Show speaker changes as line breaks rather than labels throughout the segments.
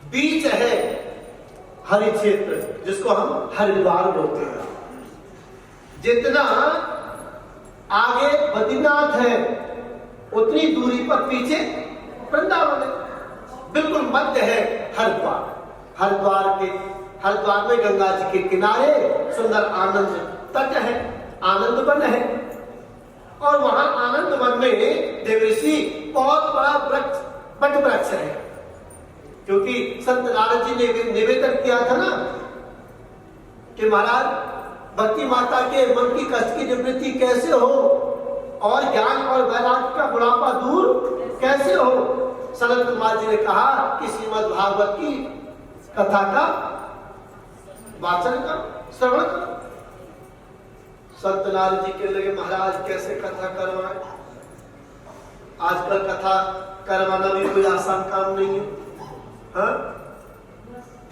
बीच है हरि क्षेत्र, जिसको हम हरिद्वार बोलते हैं। जितना आगे बद्रीनाथ है उतनी दूरी पर पीछे वृंदावन है। बिल्कुल मध्य है हरिद्वार। हरिद्वार में गंगा जी के किनारे सुंदर आनंद तट है, आनंद वन है। और वहां आनंद वन में देवर्षि बहुत बड़ा वृक्ष, बट वृक्ष है। क्योंकि संत नारद जी ने निवेदन किया था ना कि महाराज भक्ति माता के मन की कष्ट की निवृत्ति कैसे हो और ज्ञान और वैराग्य का बुढ़ापा दूर कैसे हो। सनत कुमार जी ने कहा कि श्रीमद् भागवत की कथा का वाचन करो, श्रवण करो। संत नारद जी के लगे महाराज कैसे कथा करवाएं। आजकल कथा करवाना भी कोई आसान काम नहीं है। हाँ?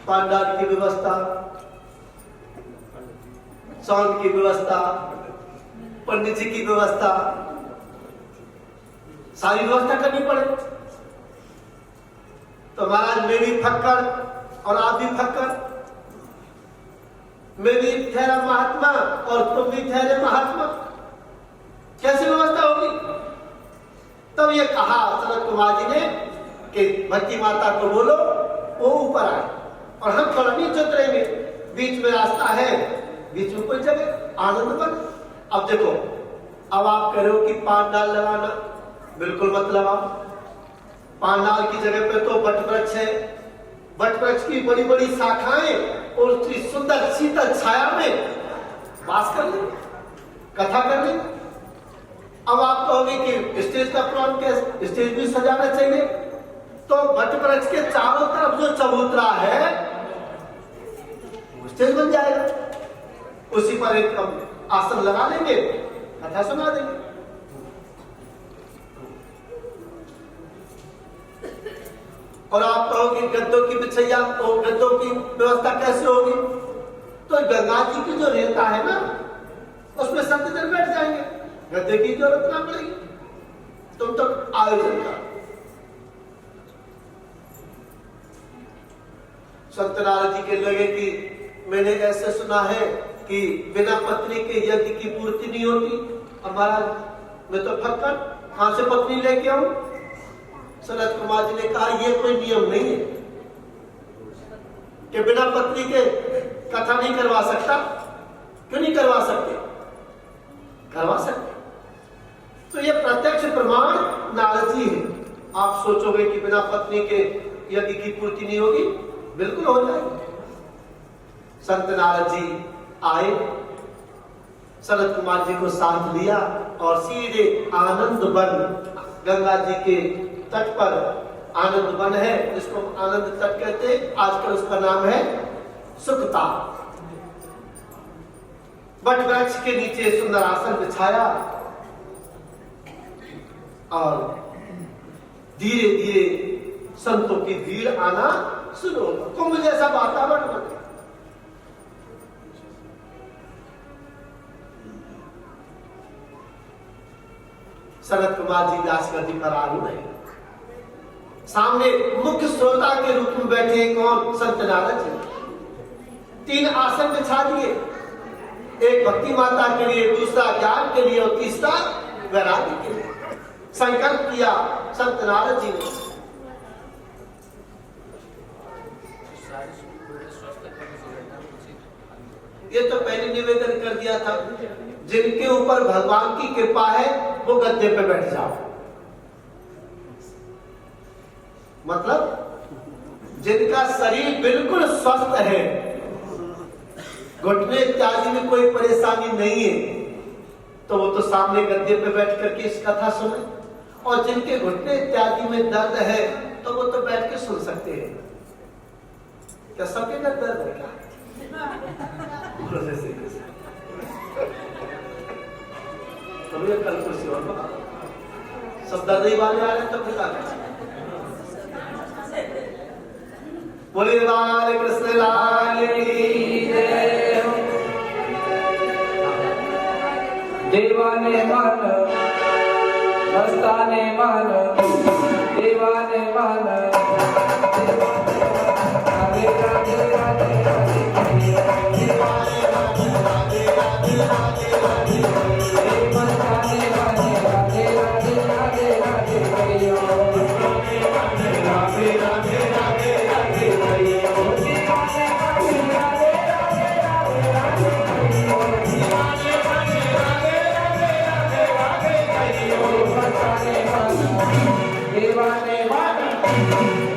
पांडाल की व्यवस्था, साउंड की व्यवस्था, पंडित जी की व्यवस्था, सारी व्यवस्था करनी पड़े। तो महाराज मैं भी फक्कर और आप भी फक्कर, मैं भी ठहरा महात्मा और तुम भी ठहरे महात्मा, कैसी व्यवस्था होगी। तब ये कहा सनत कुमार जी ने कि भक्ति माता को बोलो वो ऊपर आए और हम थोड़ा नीचे उतरेंगे। बीच में रास्ता है, बीच में कोई जगह आनंद बन। अब देखो, अब आप कह रहे हो कि पांडाल लगाना, बिल्कुल मत लगाओ। पांडाल की जगह पे तो बट वृक्ष है, बट वृक्ष की बड़ी बड़ी शाखाएं और उसकी सुंदर शीतल छाया में वास कर ले, कथा कर ले। अब आप कहोगे कि स्टेज का प्लान कैसे, स्टेज भी सजाना चाहिए। तो बट वृक्ष के चारों तरफ जो चबूतरा है स्टेज बन जाएगा, उसी पर एक हम आसन लगा लेंगे, कथा सुना देंगे। और आप कहोगे गद्दों की बिछैया और गद्दों की व्यवस्था कैसे होगी। तो गंगा जी की जो रेता है ना उसमें संत जन बैठ जाएंगे, गद्दे की जरूरत ना पड़ेगी। तुम तो आयोजन करो। संत नारद जी के लगे कि मैंने ऐसे सुना है कि बिना पत्नी के यज्ञ की पूर्ति नहीं होती। अब महाराज मैं तो फक्कर, कहां से पत्नी लेके आऊं। सनत कुमार जी ने कहा ये कोई नियम नहीं है कि बिना पत्नी के कथा नहीं करवा सकता। क्यों नहीं करवा सकते, करवा सकते। तो ये प्रत्यक्ष प्रमाण नारद जी है। आप सोचोगे कि बिना पत्नी के यज्ञ की पूर्ति नहीं होगी, बिल्कुल हो जाएगी। संत नारद जी आए, सनत कुमार जी को साथ लिया और सीधे आनंद वन, गंगा जी के तट पर आनंद वन है जिसको आनंद तट कहते हैं। आजकल उसका नाम है सुखता। बट वृक्ष के नीचे सुंदर आसन बिछाया और धीरे धीरे संतों की भीड़ आना शुरू होगा। कुंभ जैसा वातावरण बन गया। सनत कुमार जी व्यास गद्दी पर आरूढ़ है। सामने मुख्य श्रोता के रूप में बैठे कौन, संत नारद जी। 3 आसन बिछा दिए, एक भक्ति माता के लिए, दूसरा ज्ञान के लिए और तीसरा वैराग्य के लिए। संकल्प किया संत नारद जी ने। ये तो पहले निवेदन कर दिया था, जिनके ऊपर भगवान की कृपा है वो गद्दे पे बैठ जाओ। मतलब जिनका शरीर बिल्कुल स्वस्थ है, घुटने इत्यादि में कोई परेशानी नहीं है, तो वो तो सामने गद्दे पे बैठ करके इस कथा सुने। और जिनके घुटने इत्यादि में दर्द है तो वो तो बैठ के सुन सकते हैं। क्या सबके घर दर्द है क्या? कल कुर्सी और सब दर्द वाले आ रहे तो फिर बोले बाल कृष्ण लाल की जय।
देवाने मन मस्ताने मन, देवाने मन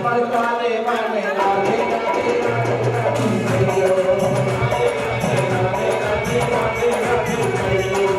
मस्ताने बने राधे राधे राधे राधे कहियो।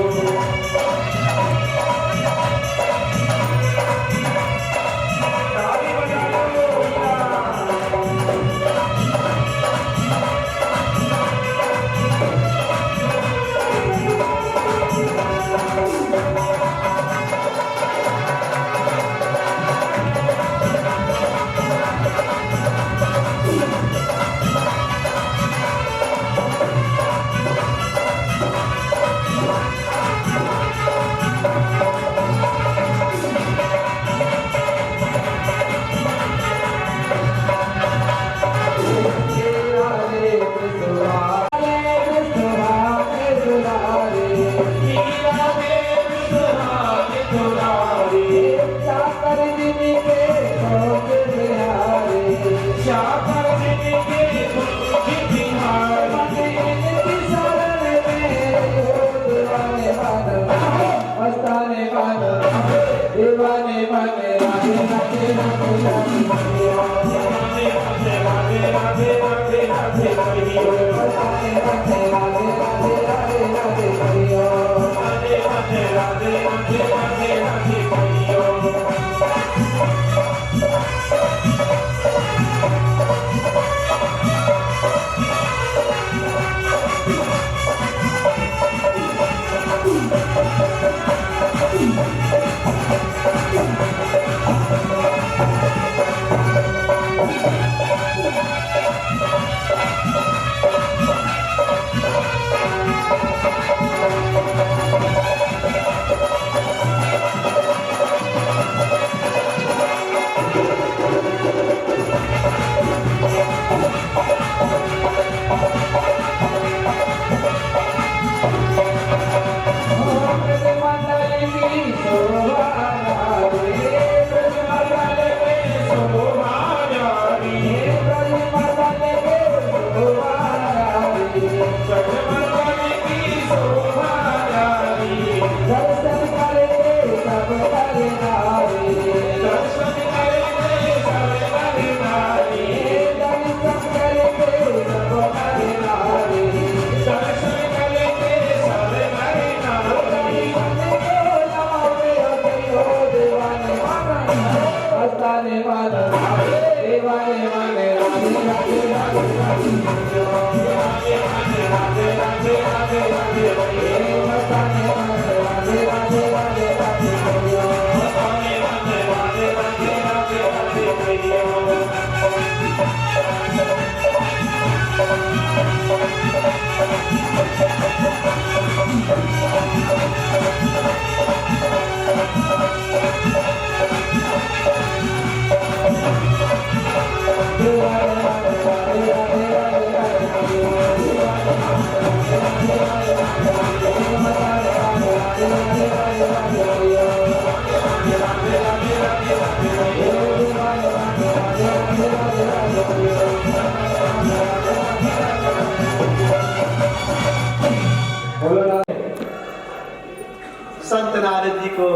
संत नारद जी को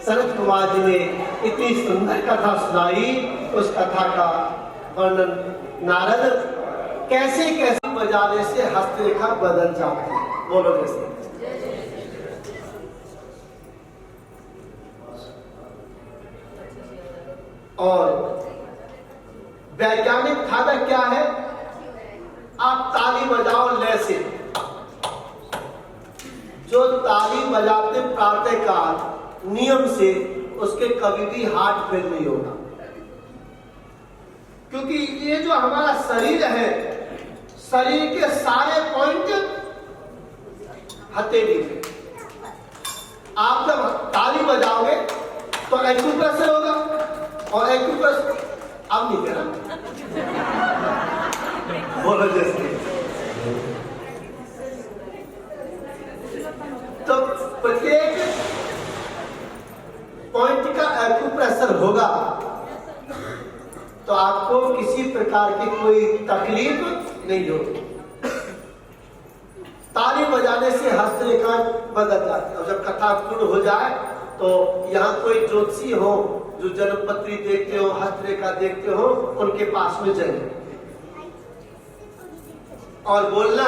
सनत कुमार जी ने इतनी सुंदर कथा सुनाई। उस कथा का वर्णन नारद कैसे कैसे बजाने से हस्तरेखा बदल जाती है। बोलो जैसे और वैज्ञानिक खादा क्या है? आप ताली बजाओ लय से। जो ताली बजाते प्रातः काल नियम से, उसके कभी भी हार्ट फेल नहीं होगा। क्योंकि ये जो हमारा शरीर है, शरीर के सारे पॉइंट हथेली पे। आप जब ताली बजाओगे तो एक्यूप्रेशर होगा, और एक्यूप्रेशर अब नहीं करा। बोलो जैसे तो प्रत्येक पॉइंट का एक्यूप्रेशर होगा तो आपको किसी प्रकार की कोई तकलीफ नहीं होगी। ताली बजाने से हस्तरेखा बदल जाती है। और जब कथा पूर्ण हो जाए तो यहाँ कोई ज्योतिषी हो जो जन्मपत्री देखते हो, हस्तरेखा देखते हो, उनके पास में जाइए और बोलना,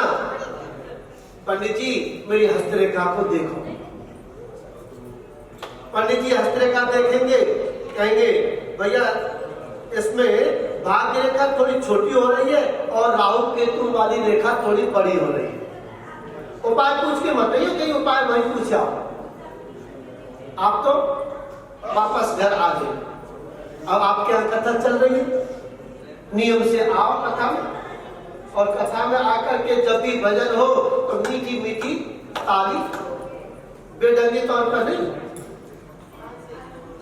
पंडित जी मेरी हस्तरेखा को देखो। पंडित जी हस्तरेखा देखेंगे, कहेंगे भैया इसमें भाग्य रेखा थोड़ी छोटी हो रही है और राहु केतु वाली रेखा थोड़ी बड़ी हो रही है। उपाय पूछ के मत आइए, कहीं उपाय वहीं पूछा आप तो वापस घर आ गए। अब आपके यहाँ कथा चल रही है, नियम से आओ कथा में, और कथा में आकर के जब भी भजन हो तो मीठी मीठी ताली, बेढंगी तौर पर नहीं,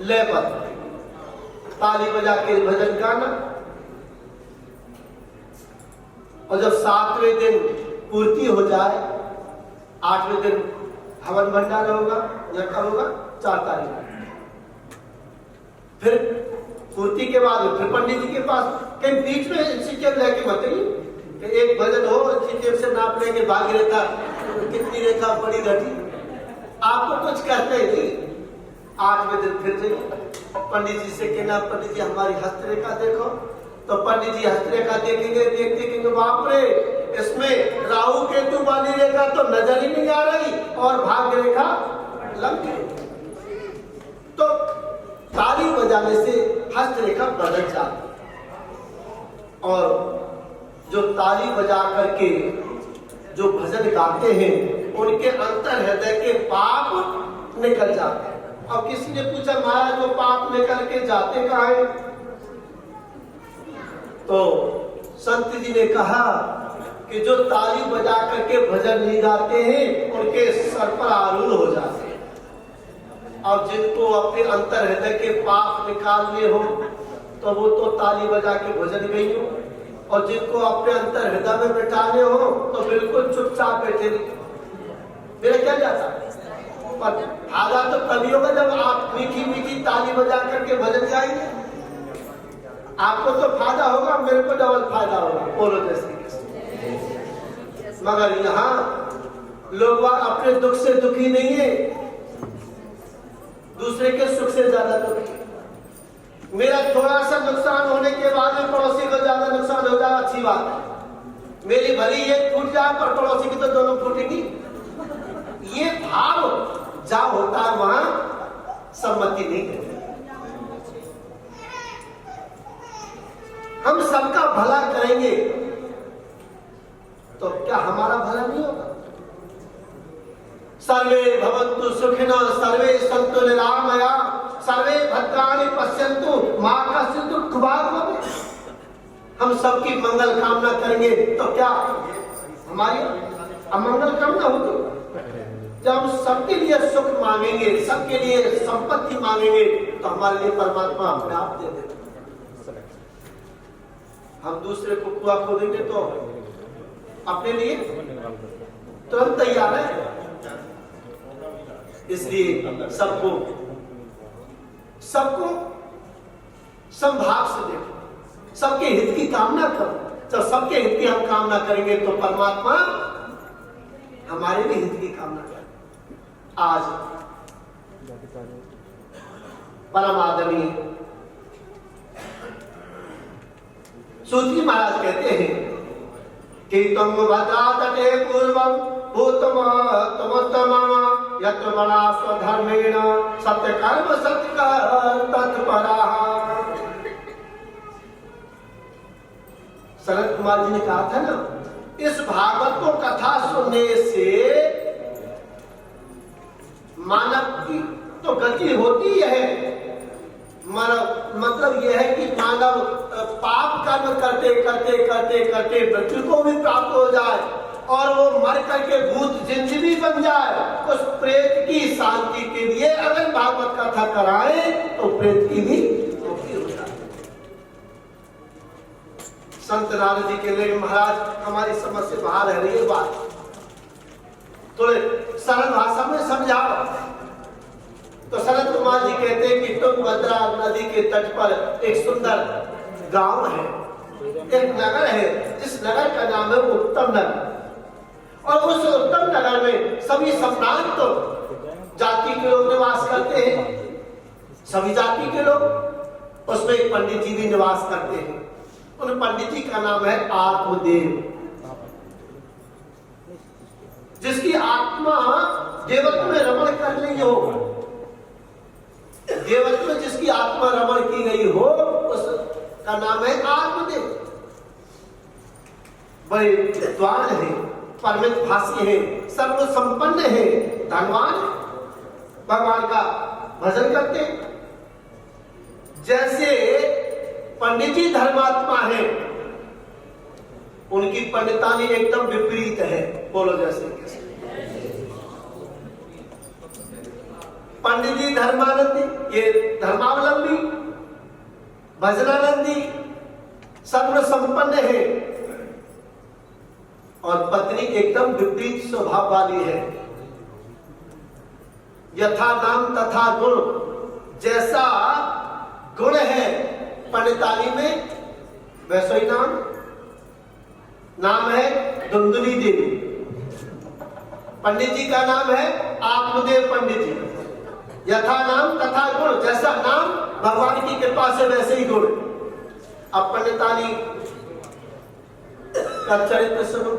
लय पर ताली बजा के भजन गाना। और जब 7वें दिन पूर्ति हो जाए, 8वें दिन हवन भंडारा होगा या कब होगा, 4 तारीख। फिर पूर्ति के बाद फिर पंडित जी के पास, कहीं बीच में इंस्टीट्यूट लेके बताइए कि एक भजन हो, इंस्टीट्यूट से नाप लेंगे भाग्य रेखा कितनी रेखा बड़ी घटी, आपको कुछ कहते ही नहीं। 8वें दिन फिर जाइए पंडित जी से कहना, पंडित जी हमारी हस्तरेखा देखो। तो पंडित जी हस्तरेखा देखेंगे, देखेंगे बाप रे इसमें राहु केतु वाली रेखा तो नजर ही नहीं आ रही और भाग्य रेखा लंबी। तो ताली बजाने से हस्तरेखा बदल जाती, और जो ताली बजा करके जो भजन गाते हैं उनके अंतर हृदय के पाप निकल जाते हैं। अब किसी ने पूछा महाराज वो पाप निकल के जाते कहाँ हैं? तो संत जी ने कहा कि जो ताली बजा करके भजन नहीं गाते हैं उनके सर पर आरूढ़ हो जाते हैं। और जिनको अपने अंतर हृदय के पाप निकालने हो तो वो तो ताली बजा के भजन गई हो, और जिनको अपने अंतर हृदय में बैठाने हो तो बिल्कुल चुपचाप बैठे नहीं। मेरा क्या जाता है, पर फायदा तो तभी होगा जब आप मीठी मीठी ताली बजा करके भजन गाएंगे। आपको तो फायदा होगा, मेरे को डबल फायदा होगा, बोलो जैसे। मगर यहाँ लोग अपने दुख से दुखी नहीं है, दूसरे के सुख से ज्यादा दुखी है। मेरा थोड़ा सा नुकसान होने के बाद में पड़ोसी को ज्यादा नुकसान हो जाए, अच्छी बात है। मेरी भली एक फूट जाए पर पड़ोसी की तो दोनों फूटेगी। ये भाव जहां होता है वहां सम्मति नहीं है। हम सबका भला करेंगे तो क्या हमारा भला नहीं होगा? सर्वे भवन्तु सुखिनः, सर्वे सन्तु निरामया, सर्वे भद्राणि पश्यन्तु मा कश्चित् दुःखभाग् भवेत्। हम सबकी मंगल कामना करेंगे तो क्या हमारी अमंगल कामना होगी? जब हम सबके लिए सुख मांगेंगे, सबके लिए संपत्ति मांगेंगे तो हमारे लिए परमात्मा अपने आप दे देगा। हम दूसरे को कुआ खो देंगे तो अपने लिए तुरंत तैयार है। इसलिए सबको समभाव से देखो, सबके हित की कामना करो। जब सबके हित की हम कामना करेंगे तो परमात्मा हमारे भी हित की कामना करें। आज परम आदरणीय सूत्री महाराज कहते हैं कि तुम भद्रा तटे पूर्वम भूतमोत्तमम् यत्र बड़ा स्वधर्मेण सत्य कर्म सत्य तत्पराः। शरद कुमार जी ने कहा था ना, इस भागवत को कथा सुनने से मानव की तो गति होती है, मतलब यह है कि मानव पाप कर्म करते करते करते करते मृत्यु को भी प्राप्त हो जाए और वो मर करके भूत जिंद भी बन जाए। उस प्रेत की शांति के लिए अगर भागवत कथा कराए तो प्रेत की भी मुक्ति हो जाए। संत नारद जी के लिए महाराज हमारी समझ से बाहर है रही है बात, थोड़े सरल भाषा में समझाओ। तो शरद कुमार जी कहते हैं कि तुंगभद्रा नदी के तट पर एक सुंदर गांव है, एक नगर है, जिस नगर का नाम है उत्तम नगर। और उस उत्तम नगर में सभी सम्भ्रांत जाति के लोग निवास करते हैं, सभी जाति के लोग। उसमें एक पंडित जी भी निवास करते हैं। उन पंडित जी का नाम है आत्मदेव, जिसकी आत्मा देवत्व में रमण कर रही हो, देवत्व में जिसकी आत्मा रमण की गई हो, उसका नाम है आत्मदेव। बड़े विद्वान है, परमित भाषी है, सर्व संपन्न है, धनवान, भगवान का भजन करते हैं। जैसे पंडित जी धर्मात्मा है, उनकी पंडितानी एकदम विपरीत है। बोलो जैसे कैसे? पंडित जी धर्मानंदी, ये धर्मावलंबी, भजनानंदी, सर्व संपन्न है, और पत्नी एकदम विपरीत स्वभाव वाली है। यथा नाम तथा गुण, जैसा गुण है पंडितानी में वैसा ही नाम है धुंधुली देवी। पंडित जी का नाम है आत्मदेव पंडित जी। यथा नाम तथा गुण, जैसा नाम भगवान की कृपा से वैसे ही गुण। अब पंडितानी का चरित्र सुनो।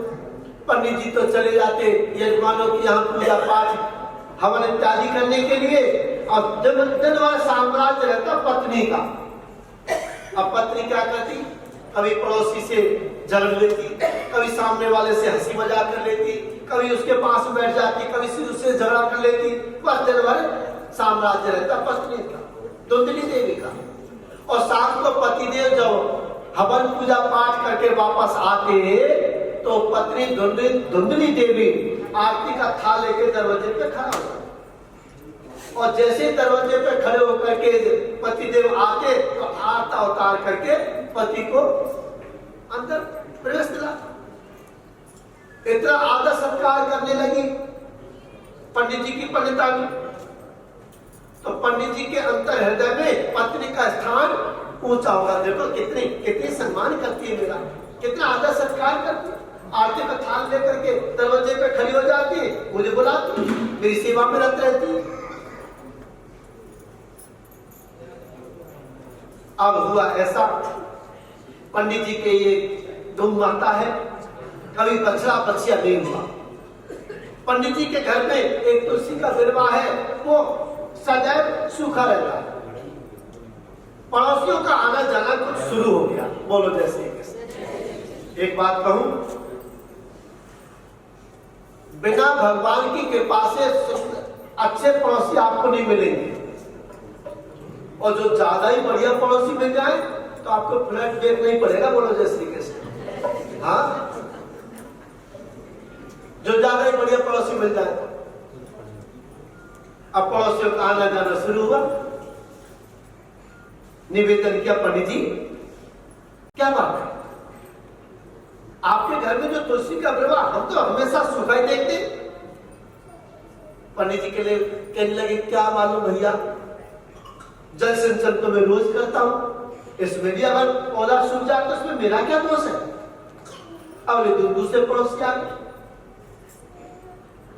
पंडित जी तो चले जाते यजमानों की यहाँ पूजा पाठ हवन इत्यादि करने के लिए, और दिन भर साम्राज्य रहता पत्नी का। अब पत्नी क्या करती, कभी पड़ोसी से झगड़ लेती, कभी सामने वाले से हंसी मजाक कर लेती, कभी उसके पास बैठ जाती, कभी सिर उससे झगड़ा कर लेती। बस दिन भर साम्राज्य रहता पत्नी का, धुंधली देवी का। और शाम को पतिदेव जब हवन पूजा पाठ करके वापस आते, तो पत्नी धुंधली देवी आरती का थाल लेके दरवाजे पे खड़ा हुआ, और जैसे दरवाजे पे खड़े होकर के पतिदेव आते, तो आरता उतार करके पति को अंदर प्रवेश दिला। इतना आदर सत्कार करने लगी पंडित जी की पंडितानी। तो पंडित जी के अंतर हृदय में पत्नी का स्थान ऊंचा होगा। देखो कितनी सम्मान करती है मेरा, कितना आदर सत्कार करती है। आरती का थाल लेकर के दरवाजे पे खड़ी हो जाती है, मुझे बुलाती, मेरी सेवा में रत रहती है। अब हुआ ऐसा, पंडित जी के ये दुम माता है, कभी बछड़ा बछिया नहीं हुआ। पंडित जी के घर में एक तुलसी का विरवा है, वो सदैव सूखा रहता है। पड़ोसियों का आना जाना कुछ शुरू हो गया। बोलो जैसे एक बात कहूं, बिना भगवान की कृपा से अच्छे पड़ोसी आपको नहीं मिलेंगे, और जो ज्यादा ही बढ़िया पड़ोसी मिल जाए तो आपको फ्लैट बैक नहीं पड़ेगा। बोलो जैसे कैसे? हाँ, जो ज्यादा ही बढ़िया पड़ोसी मिल जाए। अब पड़ोसियों का आना जाना शुरू हुआ। निवेदन किया, पंडित जी क्या बात है, आपके घर में जो तुलसी का विरवा, हम तो हमेशा सूखा ही देखते। पंडित जी के लिए कहने लगे, क्या मालूम भैया, जल सिंचन तो मैं रोज करता हूं, इसमें भी अगर पौधा सूख जाए तो इसमें मेरा क्या दोष है। अब दूसरे पड़ोसी आ गए,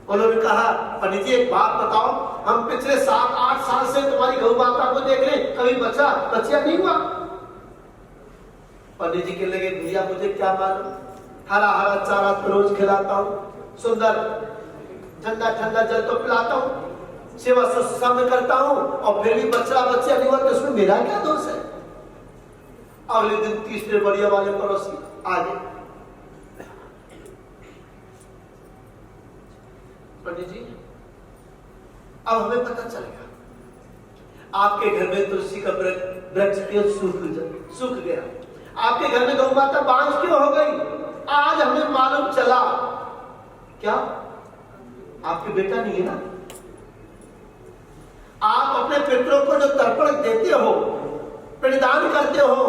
उन्होंने कहा, पंडित जी एक बात बताओ, हम पिछले 7-8 साल से तुम्हारी गौ माता को देख रहे, कभी बच्चा नहीं हुआ। पंडित जी के लगे, भैया मुझे क्या मालूम, हरा हरा चारा तो रोज खिलाता हूँ, सुंदर ठंडा ठंडा जल तो पिलाता हूँ, सेवा शुश्रूषा करता हूँ, और फिर भी बच्चा नहीं हुआ तो उसमें मेरा क्या दोष है। अगले दिन तीसरे बढ़िया वाले पड़ोसी आ गए, पंडित जी अब हमें पता चल गया, आपके घर में तुलसी का वृक्ष क्यों सूख गया, आपके घर में गौ माता बांझ क्यों हो गई। आज हमें मालूम चला। क्या आपके बेटा नहीं है ना? आप अपने पितरों को जो तर्पण देते हो, पिंडदान करते हो,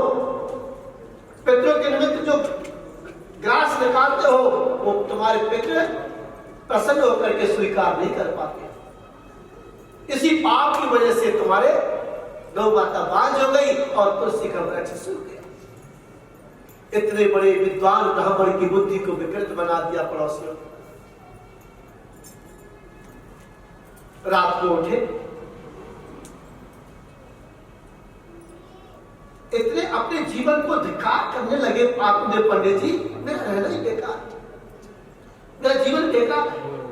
पितरों के निमित्त जो ग्रास निकालते हो, वो तुम्हारे पितर प्रसन्न होकर के स्वीकार नहीं कर पाते। इसी पाप की वजह से तुम्हारे गौ माता बांझ हो गई और तुलसी का वृक्ष सूख गया। इतने बड़े विद्वान ब्राह्मण की बुद्धि को विकृत बना दिया पड़ोसियों। रात को उठे, इतने अपने जीवन को धिक्कार करने लगे आपने पंडित जी, मेरा रहना ही बेकार, मेरा जीवन बेकार।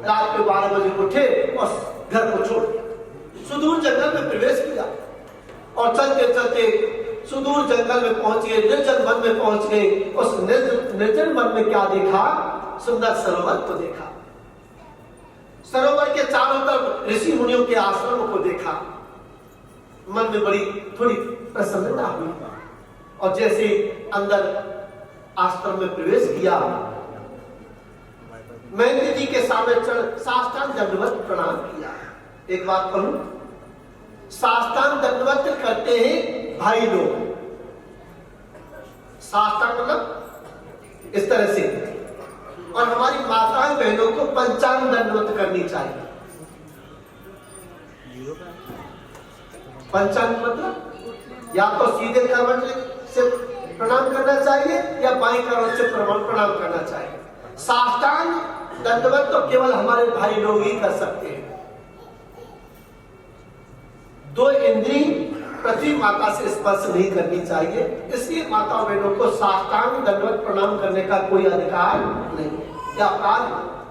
रात के 12 बजे उठे और घर को छोड़ सुदूर जंगल में प्रवेश किया और चलते चलते सुदूर जंगल में पहुंच गए, निर्जन वन में पहुंच गए। उस निर्जन वन में क्या देखा? सुंदर सरोवर को देखा। सरोवर के चारों तरफ ऋषि मुनियों के आश्रमों को देखा। मन में बड़ी थोड़ी प्रसन्नता हुई और जैसे अंदर आश्रम में प्रवेश किया, मैंने जी के सामने चढ़ साष्टांग दंडवत प्रणाम किया। एक बात कहूं, साष्टांग दंडवत करते हैं भाई लोग, साष्टांग मतलब इस तरह से, और हमारी माताएं बहनों को पंचांग दंडवत करनी चाहिए। पंचांग मतलब या तो सीधे करवट से प्रणाम करना चाहिए या बाई करवट से प्रणाम करना चाहिए। साष्टांग दंडवत तो केवल हमारे भाई लोग ही कर सकते हैं। 2 इंद्री पृथ्वी माता से स्पर्श नहीं करनी चाहिए, इसलिए माता बहनों को साष्टांग दंडवत प्रणाम करने का कोई अधिकार नहीं है। या अपराध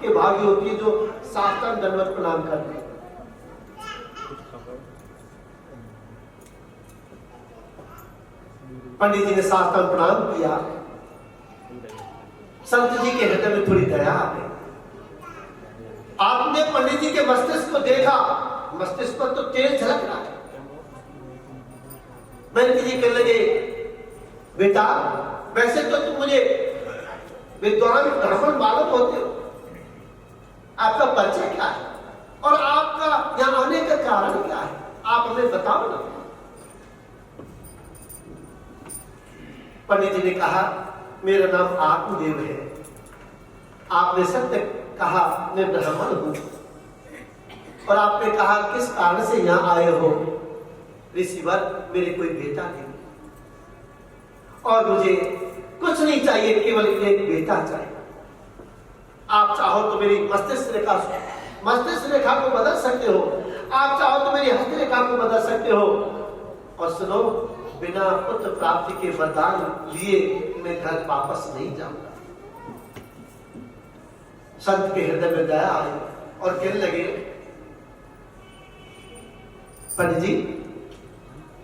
के भागी होती है जो साष्टांग दंडवत प्रणाम करते हैं। पंडित जी ने साष्टांग प्रणाम किया। संत जी के हृदय में थोड़ी दया आ गई। आपने पंडित जी के मस्तिष्क को देखा, मस्तिष्क पर तो तेज झलक रहा है। पंडित जी कहने लगे, बेटा वैसे तो तुम मुझे विद्वान ब्राह्मण मालूम होते हो, आपका परिचय क्या है और आपका यहाँ आने का कारण क्या है, आप हमें बताओ ना। पंडित जी ने कहा, मेरा नाम आत्मदेव है। आपने सत्य कहा, मैं ब्राह्मण हूं। और आपने कहा किस कारण से यहाँ आए हो? ऋषिवर, मेरे कोई बेटा नहीं और मुझे कुछ नहीं चाहिए, केवल एक बेटा चाहिए। आप चाहो तो मेरी मस्तिष्क रेखा को बदल सकते हो, आप चाहो तो मेरी हस्त रेखा को बदल सकते हो। और सुनो, बिना पुत्र प्राप्ति के वरदान लिए मैं घर वापस नहीं जाऊंगा। संत के हृदय में दया आई और कहने लगे, पंडित जी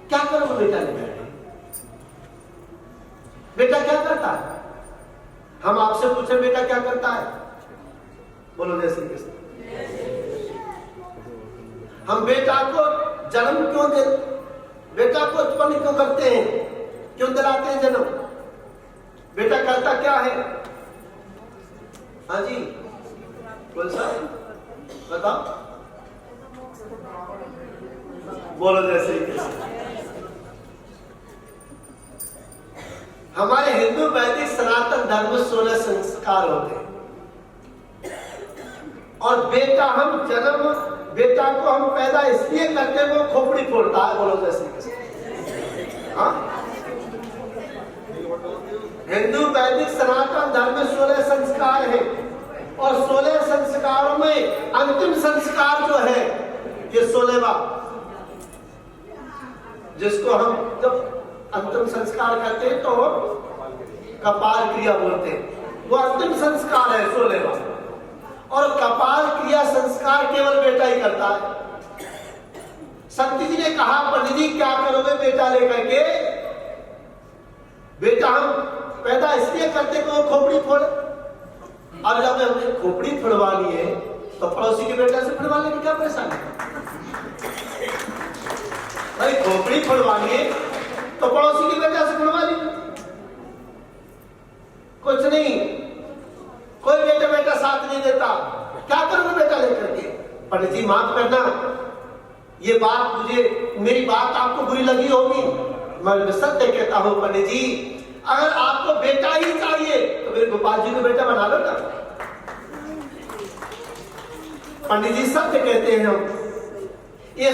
क्या करो बेटा लेकर? बेटा क्या करता है? हम आपसे पूछे बेटा क्या करता है? बोलो जय श्री कृष्ण। हम बेटा को जन्म क्यों दे, बेटा को उत्पन्न क्यों करते हैं, क्यों दिलाते हैं जन्म? बेटा करता क्या है? हाँ जी बोल साहब बताओ। बोलो जय श्री कृष्ण। हमारे हिंदू वैदिक सनातन धर्म में 16 संस्कार होते हैं और बेटा को हम पैदा इसलिए करते हैं, वो खोपड़ी फोड़ता है। बोलो जैसे हिंदू वैदिक सनातन धर्म में 16 संस्कार है और 16 संस्कारों में अंतिम संस्कार जो है ये 16वां, जिसको हम जब अंतिम संस्कार करते हैं तो कपाल क्रिया बोलते हैं, वो अंतिम संस्कार है 16वां। और कपाल क्रिया संस्कार केवल बेटा ही करता है। संत जी ने कहा, पंडित जी क्या करोगे बेटा लेकर के? बेटा हम पैदा इसलिए करते कि वो खोपड़ी फोड़े, और जब हमने खोपड़ी फोड़वा ली है तो पड़ोसी के बेटा से फोड़वाने की क्या परेशानी? भाई खोपड़ी फोड़वानी है तो पड़ोसी के बेटा से फोड़वा ली, कुछ नहीं। कोई बेटा साथ नहीं देता, क्या करोगे बेटा लेकर के? पंडित जी माफ करना, ये बात मेरी बात आपको बुरी लगी होगी, मैं सत्य कहता हूं पंडित जी, अगर आपको बेटा ही चाहिए तो मेरे गोपाल जी को बेटा बना लो ना। पंडित जी सत्य कहते हैं हम, ये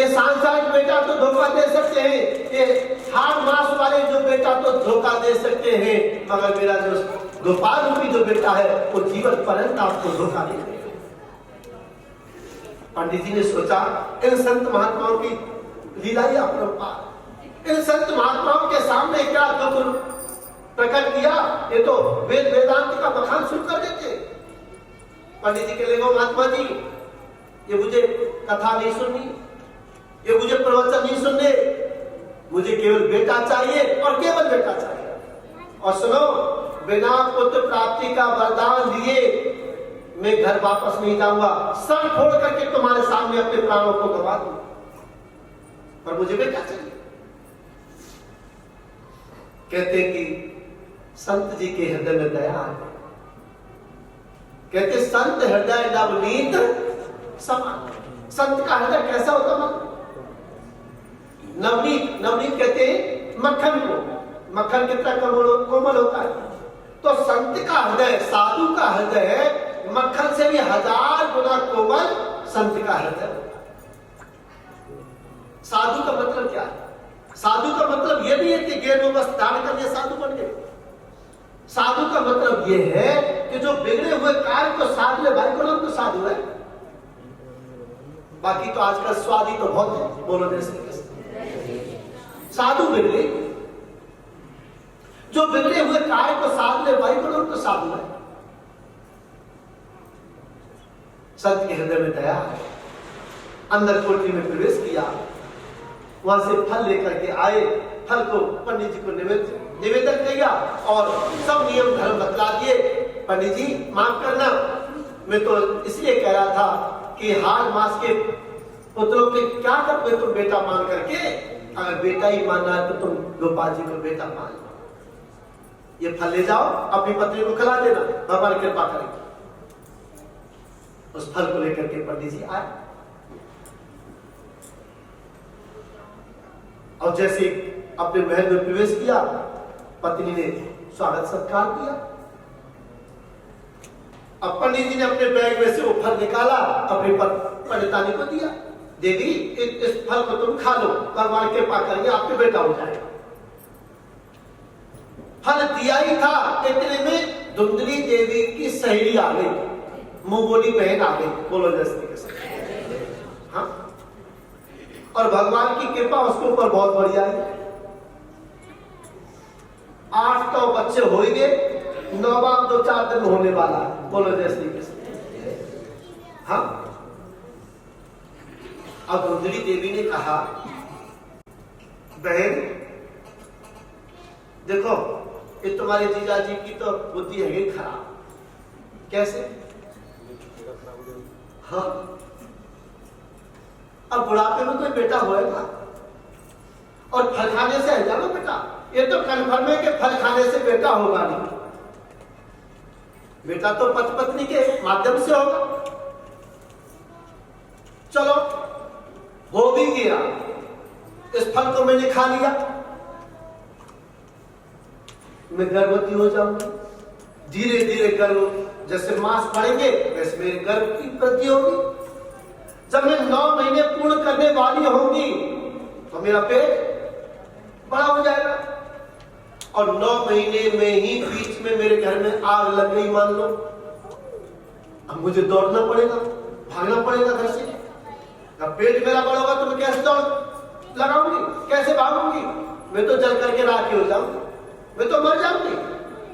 सांसारिक बेटा तो धोखा दे सकते हैं, ये हार मास वाले जो बेटा तो धोखा दे सकते हैं, मगर मेरा जो गोपाल रूपी जो बेटा है वो जीवन पर्यंत आपको धोखा नहीं देगा। पंडित जी ने सोचा, इन संत महात्माओं की लीला ही अपरंपार, इन संत महात्माओं के सामने क्या दुख प्रकट किया, ये तो वेद वेदांत का बखान सुन कर देते। पंडित जी के लिए महात्मा जी, ये मुझे कथा नहीं सुननी, ये मुझे प्रवचन नहीं सुनने, मुझे केवल बेटा चाहिए और केवल बेटा चाहिए। और सुनो, बिना पुत्र प्राप्ति का वरदान दिए मैं घर वापस नहीं जाऊंगा, सर फोड़ करके तुम्हारे सामने अपने प्राणों को गवा दूं, पर मुझे बेटा चाहिए। कहते कि संत जी के हृदय में दया है। कहते संत हृदय नवनीत समान। संत का हृदय कैसा होता है? नवनीत। नवनीत कहते हैं मक्खन को, मक्खन कितना कोमल होता है। तो संत का हृदय, साधु का हृदय है मक्खन से भी 1000 गुना कोमल संत का हृदय होता है। साधु का मतलब क्या है? साधु का मतलब यह नहीं है कि गेरुआ वस्त्र धारण कर दिया साधु बन गए। साधु का मतलब यह है कि जो बिगड़े हुए कार्य को साध ले, भाई को नाम तो साधु है। बाकी तो आजकल स्वादी तो बहुत है, बोलो जैसे साधु बिगड़े, जो बिगड़े हुए कार्य को साध ले, भाई को नाम तो साधु है। संत के हृदय में दया है। अंदर कोठरी में प्रवेश किया, वहां से फल लेकर के आए, फल को पंडित जी को निवेदन किया और सब नियम धर्म बतला दिए। पंडित जी माफ करना, मैं तो इसलिए कह रहा था कि हार मास के पुत्रों के क्या करते तुम बेटा मान करके, अगर बेटा ही मानना है तो तुम गोपाल जी को बेटा मान लो, ये फल ले जाओ, अपनी पत्नी को खिला देना, भगवान कृपा करेंगे। उस फल को लेकर के पंडित जी आए और जैसे अपने महल में प्रवेश किया, पत्नी ने स्वागत सत्कार किया। अब पंडित जी ने अपने बैग में से वो फल निकाला, अपनी पंडितानी को दिया, देवी इस फल को तुम खा लो, भगवान कृपा करेंगे आपके बेटा हो जाएगा। फल दिया ही था, इतने में धुंधली देवी की सहेली आ गई, मुंह बोली बहन आ गई, बोलो जैसे के साथ। हाँ, और भगवान की कृपा उसके ऊपर बहुत बढ़िया है। 8 तो बच्चे हो ही गए, 9वां 2-4 दिन होने वाला है, बोलो जैसे के साथ। हाँ, अब धुंधली देवी ने कहा, बहन देखो, ये तुम्हारे जीजा जी की तो बुद्धि है खराब। कैसे? हाँ, अब बुढ़ापे में कोई बेटा होएगा और फल खाने से है जाना बेटा, ये तो कन्फर्म है कि फल खाने से बेटा होगा नहीं, बेटा तो पति पत्नी के माध्यम से होगा। चलो हो भी गया, इस फल को मैंने खा लिया, मैं गर्भवती हो जाऊंगी। धीरे धीरे गर्भ जैसे मास बढ़ेंगे वैसे मेरे गर्भ की वृद्धि होगी। जब मैं 9 महीने पूर्ण करने वाली होंगी तो मेरा पेट बड़ा हो जाएगा, और 9 महीने में ही बीच में मेरे घर में आग लग गई मान लो, अब मुझे दौड़ना पड़ेगा, भागना पड़ेगा घर से। अब पेट मेरा बड़ा होगा तो मैं कैसे दौड़ लगाऊंगी, कैसे भागूंगी? मैं तो जल करके राख हो जाऊंगी, मैं तो मर जाऊंगी।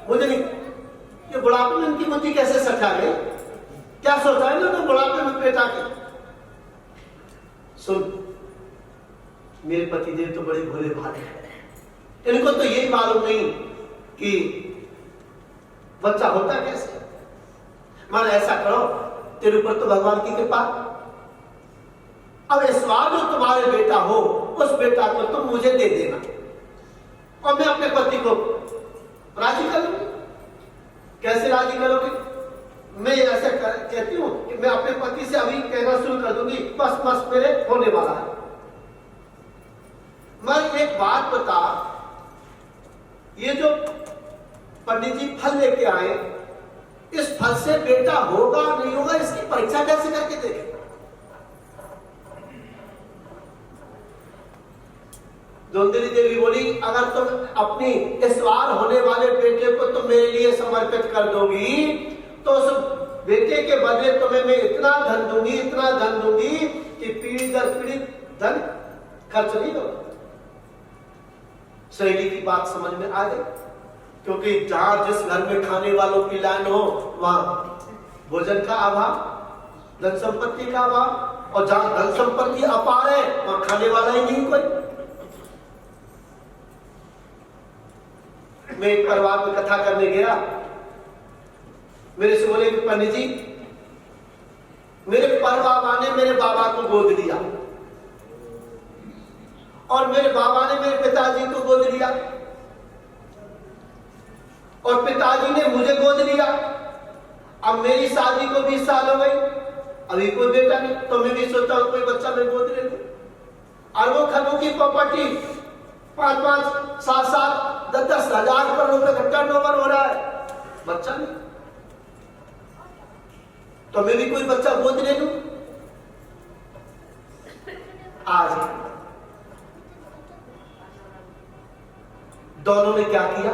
मुझे नहीं, ये बुढ़ापे में इनकी बुद्धि कैसे सटा गई? क्या सोचा है ना तो बुढ़ापे में पेट आके। सुन, मेरे पतिदेव तो बड़े भोले भाले हैं, इनको तो यही मालूम नहीं कि बच्चा होता कैसे। मान ऐसा करो, तेरे ऊपर तो भगवान की कृपा, अब इस बार जो तुम्हारे बेटा हो उस बेटा को तुम मुझे दे देना और मैं अपने पति को राजी कर लूंगी। कैसे राजी करोगे? मैं ऐसा कहती हूं कि मैं अपने पति से अभी कहना शुरू कर दूंगी, बस बस मेरे होने वाला है। मैं एक बात बता, ये जो पंडित जी फल लेके आए, इस फल से बेटा होगा नहीं होगा इसकी परीक्षा कैसे करके देखें? धुंधली देवी बोली, अगर तुम अपनी इस बार होने वाले बेटे को तुम मेरे लिए समर्पित कर दोगी तो उस बेटे के बदले तुम्हें मैं इतना धन दूंगी, इतना धन दूंगी कि पीढ़ी दर पीढ़ी धन खर्च नहीं होगा। सहेली की बात समझ में आ गई, क्योंकि जहां जिस घर में खाने वालों की लाइन हो वहां भोजन का अभाव, धन संपत्ति का अभाव, और जहां धन संपत्ति अपार है वहां खाने वाला ही नहीं कोई। मैं एक परिवार में कथा करने गया, मेरे से बोले कि पंडित जी, मेरे परबाबा ने मेरे बाबा को गोद लिया और मेरे बाबा ने मेरे पिताजी को गोद लिया और पिताजी ने मुझे गोद लिया। अब मेरी शादी को 20 साल हो गई, अभी कोई बेटा नहीं, तो मैं भी सोचता हूं कोई बच्चा मैं गोद ले लूं। अरबों खरबों की प्रॉपर्टी, 5-5, 7-7, 10-10 हजार करोड़ रुपए का टर्नओवर हो रहा है, बच्चा नहीं, तो मैं भी कोई बच्चा गोद ले लूं। आज दोनों ने क्या किया,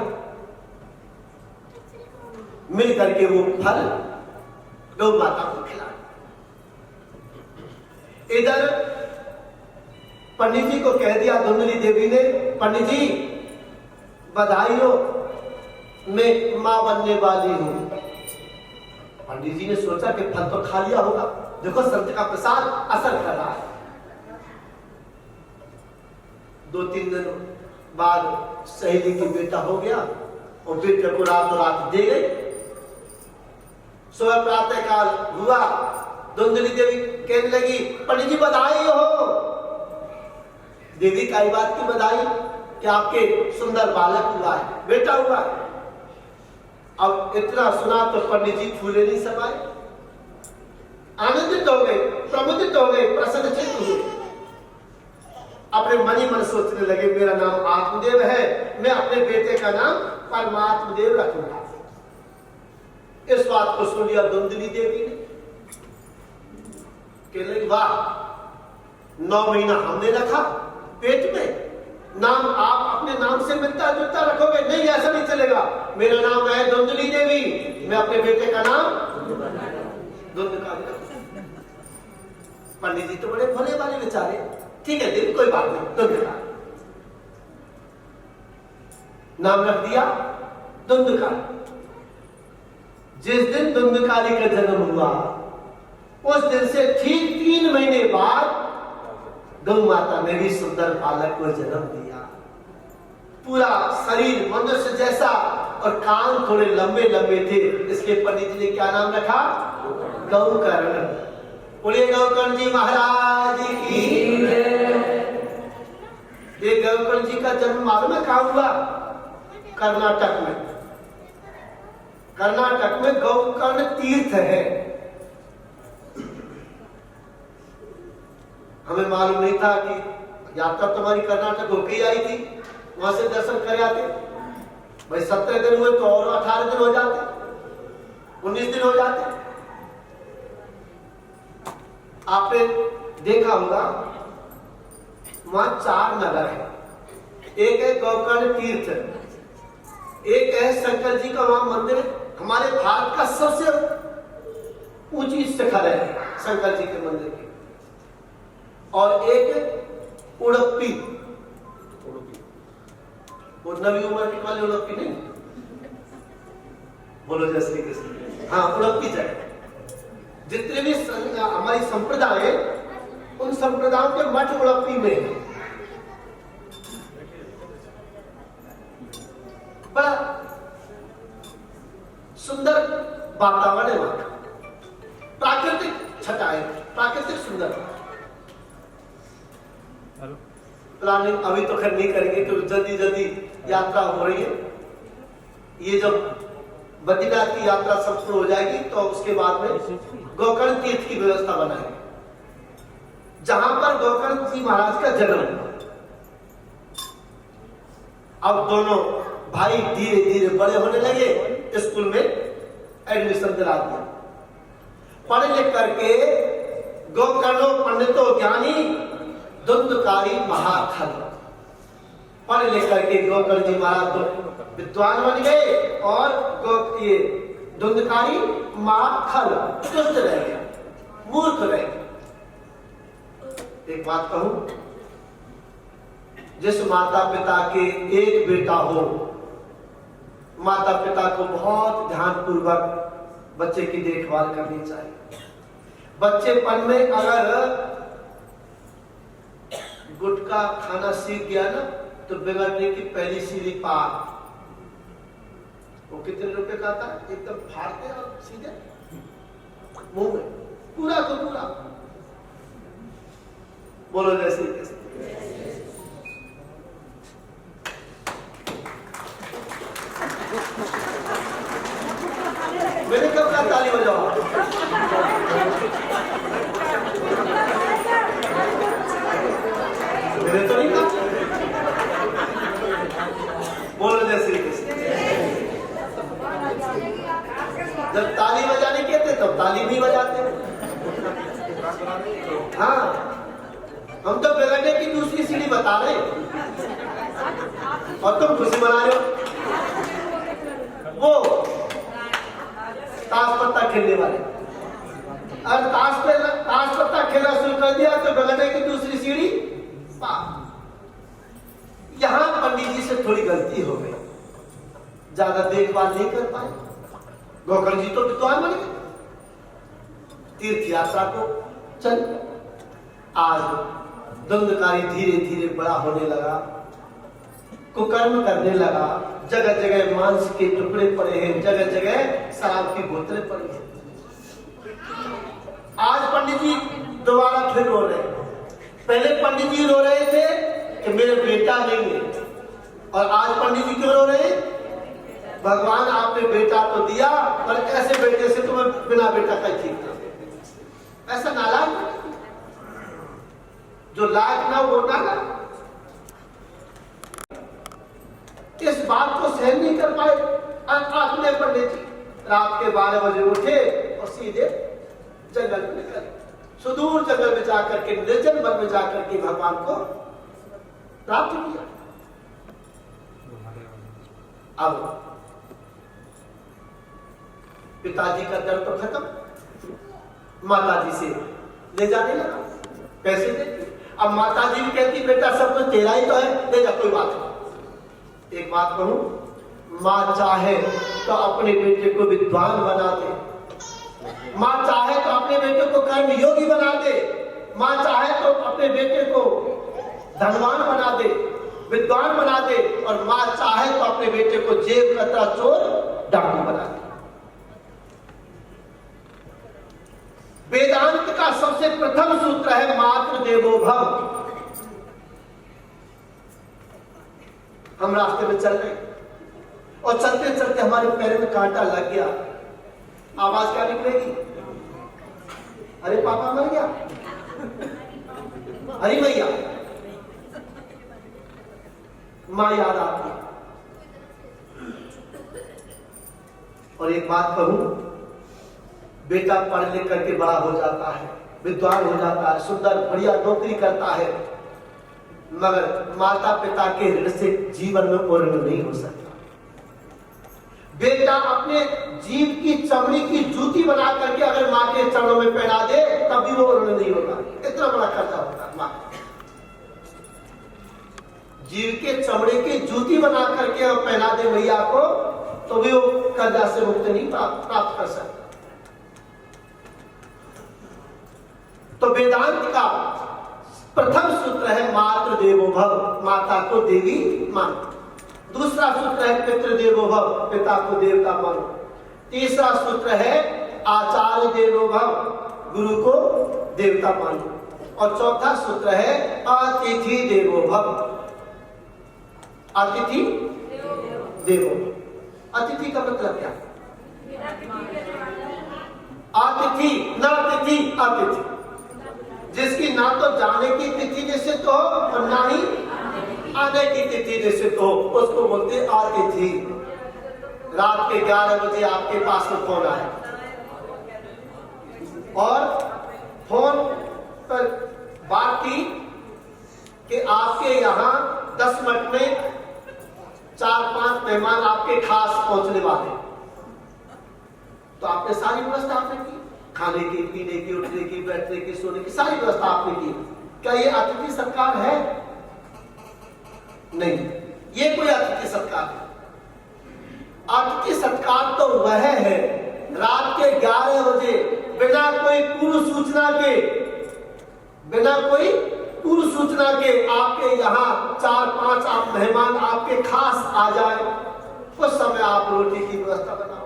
मिल करके वो फल गौ माता को खिलाया। इधर पंडित जी को कह दिया धुंधली देवी ने, पंडित जी बधाई हो, मैं मां बनने वाली हूं। पंडित जी ने सोचा कि फल तो खा लिया होगा, देखो संत का प्रसाद असर कर रहा है। 2-3 दिन बाद सहेली की बेटा हो गया और बेटे को रात दे गई। सुबह प्रातः काल हुआ, धुंधली देवी कहने लगी, पंडित जी बधाई हो। देवी का बात की बधाई कि आपके सुंदर बालक हुआ है, बेटा हुआ है। अब इतना सुना तो पंडित जी फूले नहीं समाये, आनंदित हो गए, प्रमुदित हो गए, प्रसन्नचित्त हुए। अपने मन ही मन सोचने लगे, मेरा नाम आत्मदेव है, मैं अपने बेटे का नाम परमात्मदेव रखूंगा। इस बात को सुन लिया धुंधली देवी ने, कहने लगी वाह, 9 महीना हमने रखा पेट में, नाम आप अपने नाम से मिलता जुलता रखोगे? नहीं, ऐसा नहीं चलेगा, मेरा नाम है धुंधली देवी, मैं अपने बेटे का नाम धुंधकारी रखूंगा। पंडित जी तो बड़े भोले वाले बेचारे, ठीक है देवी कोई बात नहीं, धुंधकार नाम रख दिया धुंधकार। जिस दिन धुंधकारी का जन्म हुआ उस दिन से ठीक 3 महीने बाद गौ माता ने भी सुंदर बालक को जन्म दिया। पूरा शरीर मनुष्य जैसा और कान थोड़े लंबे लंबे थे, इसलिए पंडित जी ने क्या नाम रखा? गौकर्ण। बोलिए गौकर्ण जी महाराज की। ये गौकर्ण जी का जन्म मालूम है कहां हुआ? कर्नाटक में। कर्नाटक में गौकर्ण तीर्थ है। हमें मालूम नहीं था कि यात्रा तुम्हारी कर्नाटक होके आई थी, वहां से दर्शन कर आते। भाई 17 दिन हुए तो और 18 दिन हो जाते, 19 दिन हो जाते। आपने देखा होगा वहां 4 नगर है, एक है गौकर्ण तीर्थ, एक है शंकर जी का वहां मंदिर है, हमारे भारत का सबसे ऊंची शिखर है शंकर जी के मंदिर की, और एक उड़प्पी, वो नवी उमर वाले उड़प्पी नहीं, बोलो जय श्री कृष्ण। हाँ, उड़प्पी जगह। जितने भी हमारी संप्रदाय है उन संप्रदायों के मठ उड़प्पी में है। बड़ा सुंदर वातावरण है वहां का, प्राकृतिक छटाएं, प्राकृतिक सुंदर। प्लानिंग अभी तो खैर नहीं करेंगे क्योंकि जल्दी जल्दी यात्रा हो रही है। ये जब बद्रीनाथ की यात्रा संपूर्ण हो जाएगी तो उसके बाद में गौकर्ण तीर्थ की व्यवस्था बनाएंगे, जहां पर गौकर्ण जी महाराज का जन्म हुआ। अब दोनों भाई धीरे धीरे बड़े होने लगे, स्कूल में एडमिशन दिला दिया। पढ़ लिख करके गौकर्णो पंडितो ज्ञानी धुंधकारी महाखल, पढ़ लिख करके गौकर्ण जी महाराज तो विद्वान बन गए और ये धुंधकारी महाखल दुष्ट रह गया, मूर्ख रह गया। एक बात कहूं, जिस माता पिता के एक बेटा हो, माता पिता को बहुत ध्यानपूर्वक बच्चे की देखभाल करनी चाहिए। बच्चेपन में अगर गुटखा खाना सीख गया ना तो बिगड़ने की पहली सीढ़ी पार। वो कितने रुपए का था, एकदम फाड़ते और सीधे मुंह में पूरा तो पूरा। बोलो जैसे कैसे। मैंने कब कहा ताली बजाओ? मैंने तो नहीं कहा। बोलो जैसे कैसे। जब ताली बजाने कहते तब ताली नहीं बजाते। हाँ, हम तो बिगड़ने की दूसरी सीढ़ी बता रहे और तुम खुशी मना रहे हो। वो ताश पत्ता खेलने वाले, और ताश पत्ता खेलना शुरू कर दिया तो बिगड़ने की दूसरी सीढ़ी पार। यहां पंडित जी से थोड़ी गलती हो गई, ज्यादा देखभाल नहीं कर पाए। गोकर्ण जी तो विद्वान बन गए, तीर्थ यात्रा को चल। आज दंडकारी धीरे धीरे बड़ा होने लगा, कुकर्म करने लगा, जगह जगह मांस के टुकड़े पड़े हैं, जगह जगह शराब की बोतलें पड़ी हैं। आज पंडित जी दोबारा फिर रो रहे हैं। पहले पंडित जी रो रहे थे कि मेरे बेटा नहीं है, और आज पंडित जी क्यों रो रहे हैं? भगवान आपने बेटा तो दिया, पर ऐसे बेटे से तुम्हें बिना बेटा का ठीक था। ऐसा नालायक, जो लायक ना वो ना। इस बात को सहन नहीं कर पाए आत्मे पंडित जी रात के 12 बजे उठे और सीधे जंगल में निकले। सुदूर जंगल में जाकर के, निर्जन वन में जाकर के भगवान को प्राप्त किया। अब पिताजी का डर तो खत्म, माताजी से ले जाने लगा, पैसे दे। अब माताजी भी कहती बेटा सब कुछ तेरा ही तो है, ले जा, कोई बात नहीं। एक बात कहूं, मां चाहे तो अपने बेटे को विद्वान बना दे, मां चाहे तो अपने बेटे को कर्म योगी बना दे, मां चाहे तो अपने बेटे को धनवान बना दे, विद्वान बना दे, और मां चाहे तो अपने बेटे को जेब कतरा चोर डाकू बना दे। वेदांत का सबसे प्रथम सूत्र है मातृ देवो भव। हम रास्ते में चल रहे और चलते चलते हमारे पैर में कांटा लग गया। आवाज क्या निकलेगी? अरे पापा मर गया, अरे भैया। मां याद आती। और एक बात कहूं, बेटा पढ़ लिख करके बड़ा हो जाता है, विद्वान हो जाता है, सुंदर बढ़िया नौकरी करता है, मगर माता पिता के ऋण से जीवन में पूर्ण नहीं हो सकता। बेटा अपने जीव की चमड़ी की जूती बना करके अगर माँ के चरणों में पहना दे तब भी वो ऋण नहीं होगा। इतना बड़ा खर्चा होता है माँ। जीव के चमड़े की जूती बना करके हम पहना दे मैया को तो भी वो कर्जा से मुक्ति नहीं प्राप्त कर सकता। तो वेदांत का प्रथम सूत्र है मातृ देवो भव, माता को देवी मान। दूसरा सूत्र है पितृ देवो भव, पिता को देवता मानो। तीसरा सूत्र है आचार्य देवो भव, गुरु को देवता मानो। और चौथा सूत्र है अतिथि देवो भव, अतिथि देवो। अतिथि का मतलब क्या? अतिथि न अतिथि, अतिथि जिसकी ना तो जाने की तिथि निश्चित हो और ना ही आने की तिथि निश्चित हो, उसको बोलते अतिथि। रात के 11 बजे आपके पास में फोन आया और फोन पर बात की कि आपके यहाँ 10 मिनट में 4-5 मेहमान आपके खास पहुंचने वाले। तो आपने सारी व्यवस्था आपने की, खाने की, पीने की, उठने की, बैठने की, सोने की सारी व्यवस्था आपने की। क्या ये अतिथि सत्कार है? नहीं, ये कोई अतिथि सत्कार नहीं। अतिथि सत्कार तो वह है रात के 11 बजे बिना कोई पूर्व सूचना के आपके यहाँ 4-5 आप मेहमान आपके खास आ जाए, उस समय आप रोटी की व्यवस्था बनाओ,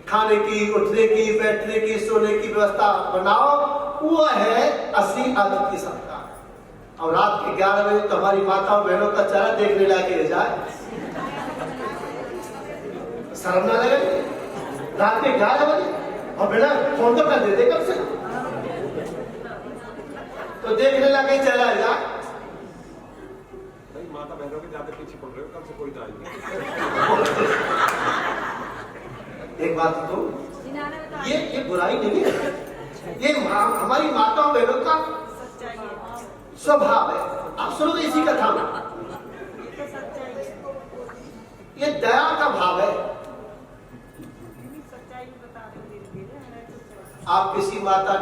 खाने की, उठने की, बैठने की, सोने की व्यवस्था बनाओ। वो है असली अतिथि सत्कार। और रात के 11 बजे तो हमारी माताओं बहनों का चेहरा देखने लायक जाए, शर्म ना लगे? रात के 11 बजे और बिना फोन तो कर देते कब से, तो देखने लगे चला जाए।
माता बहनों के ज्यादा पीछे पड़ रहे हो, कल से कोई तो आएगी।
एक बात तो ये बुराई नहीं है, ये हमारी माताओं बहनों का स्वभाव है। आप सुनो इसी कथा में, ये दया का भाव है। आप किसी माता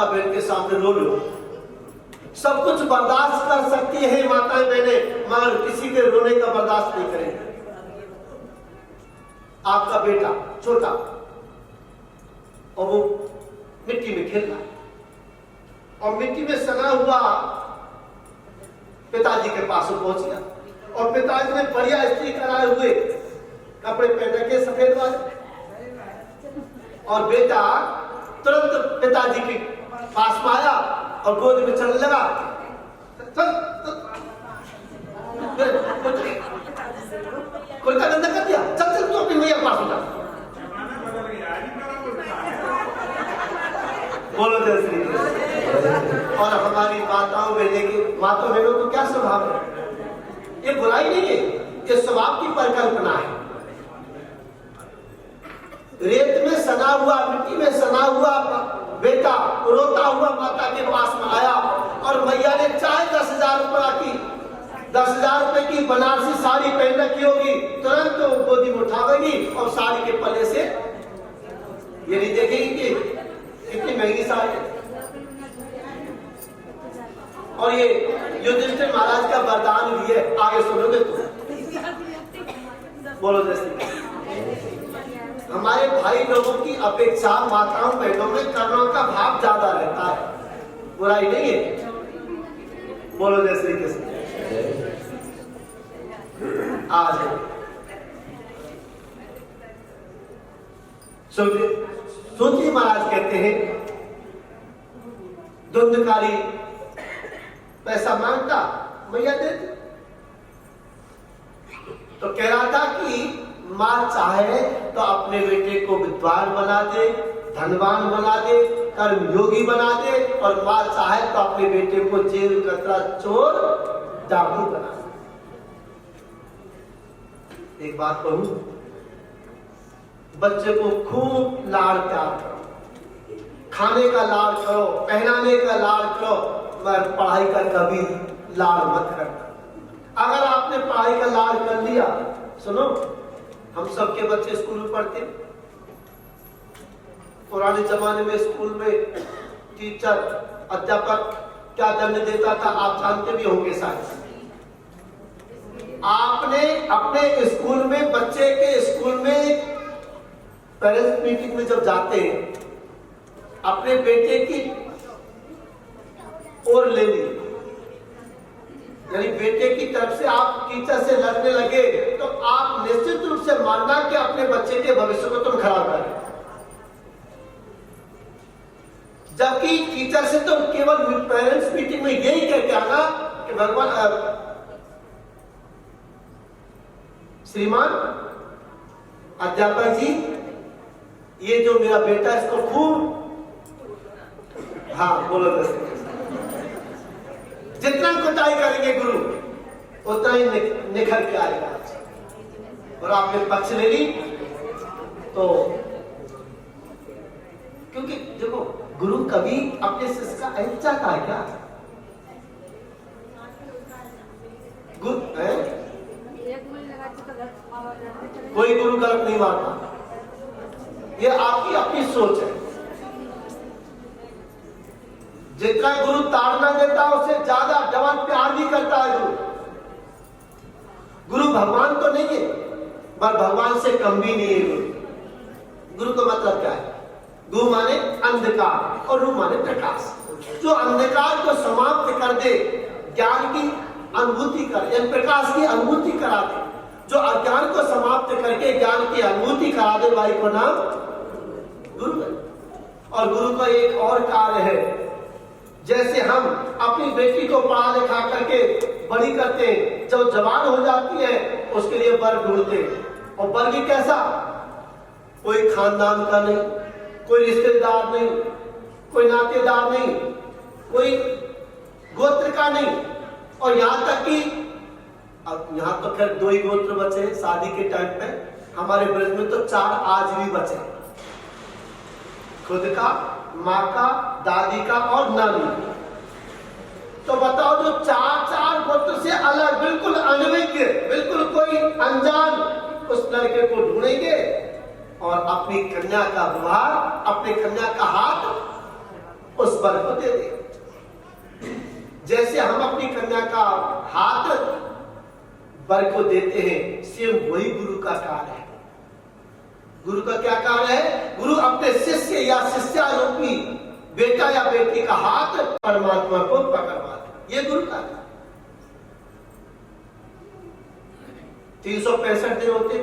बहन के सामने रो लो, सब कुछ बर्दाश्त कर सकती है माताएं बहनें, मगर किसी के रोने का बर्दाश्त नहीं करेंगे। आपका बेटा छोटा और वो मिट्टी में खेल रहा है और मिट्टी में सना हुआ पिताजी के पास पहुंच गया और पिताजी ने बढ़िया इस्त्री कराए हुए कपड़े पहन के सफेद वाले, और बेटा तुरंत पिताजी के पास में आया और गोद में चलने लगा। कुर्ता गंदा कर दिया, चल तू अपनी मैया पास उठा। बोलो जय श्री कृष्ण। और हमारी माताओं बहनों को क्या स्वभाव है? ये बुराई नहीं है, ये स्वभाव की परिकल्पना है। रेत में सना हुआ, मिट्टी में सना हुआ बेटा रोता हुआ माता के पास में आया और मैया ने चाहे 10,000 रुपए की बनारसी साड़ी पहन रखी होगी, तुरंत वो गोदी में उठावेगी और साड़ी के पल्ले से ये नहीं देखेगी कि कितनी महंगी साड़ी है। और ये युधिष्ठिर महाराज का वरदान भी है, आगे सुनोगे तो। बोलो जैसे हमारे भाई लोगों की अपेक्षा माताओं बहनों में करुणा का भाव ज्यादा रहता है, बुराई नहीं है। बोलो जय श्री कृष्ण। आज सूत्री महाराज कहते हैं, धुंधकारी पैसा मांगता, मैया देती। तो कह रहा था कि मां चाहे तो अपने बेटे को विद्वान बना दे, धनवान बना दे, कर्म योगी बना दे, और मां चाहे तो अपने बेटे को जेल कतरा चोर डाकू बना दे। एक बात कहूं, बच्चे को खूब लाड़ प्यार करो, खाने का लाड़ करो, पहनाने का लाड़ करो, मगर पढ़ाई का कभी लाड़ मत करना। अगर आपने पढ़ाई का लाड़ कर लिया, सुनो, हम सबके बच्चे स्कूल में पढ़ते, पुराने जमाने में स्कूल में टीचर अध्यापक क्या दंड देता था आप जानते भी होंगे शायद। आपने अपने स्कूल में, बच्चे के स्कूल में पेरेंट्स मीटिंग में जब जाते हैं, अपने बेटे की ओर ले ली, यानी बेटे की तरफ से आप टीचर से लड़ने लगे, तो आप निश्चित रूप से मानना कि अपने बच्चे के भविष्य को तुम खराब कर रहे हो। जबकि टीचर से तो केवल पेरेंट्स मीटिंग में यही कह के आना कि भगवान श्रीमान अध्यापक जी, ये जो मेरा बेटा इसको खूब, हाँ बोलो दस, जितना कुटाई करेंगे गुरु उतना ही निखर के आएगा। और आपने पक्ष ले ली तो, क्योंकि देखो गुरु कभी अपने शिष्य का अहित चाहता है क्या? गुरु कोई गुरु गलत नहीं मानता, ये आपकी अपनी सोच है। जितना गुरु ताड़ना देता है उससे ज्यादा डबल प्यार भी करता है गुरु। गुरु भगवान तो नहीं है, पर भगवान से कम भी नहीं है गुरु। गुरु का मतलब क्या है? गुरु माने अंधकार और रू माने प्रकाश। जो अंधकार को समाप्त कर दे, ज्ञान की अनुभूति कर, या प्रकाश की अनुभूति करा दे, जो अज्ञान को समाप्त करके ज्ञान की अनुभूति करा दे, भाई को नाम गुरु है। और गुरु का एक और कार्य है, जैसे हम अपनी बेटी को पढ़ा लिखा करके बड़ी करते हैं, जब जवान हो जाती है उसके लिए वर ढूंढते हैं। और वर भी कैसा? कोई खानदान का नहीं, कोई रिश्तेदार नहीं, कोई नातेदार नहीं, कोई गोत्र का नहीं, और यहां तक कि अब यहां तो खैर 2 ही गोत्र बचे हैं शादी के टाइम पे, हमारे ब्रज में तो 4 आज भी बचे, खुद का, माँ का, दादी का और नानी। तो बताओ, जो 4 गोत्र से अलग, बिल्कुल अनभिज्ञ, बिल्कुल कोई अनजान उस लड़के को ढूंढेंगे और अपनी कन्या का विवाह, अपनी कन्या का हाथ उस वर को दे देंगे। जैसे हम अपनी कन्या का हाथ वर को देते हैं, सेम वही गुरु का कार्य है। गुरु का क्या कार्य है? गुरु अपने शिष्य या शिष्यारूपी बेटा या बेटी का हाथ परमात्मा को पकड़वाते, ये गुरु का कार्य। 365 दिन होते,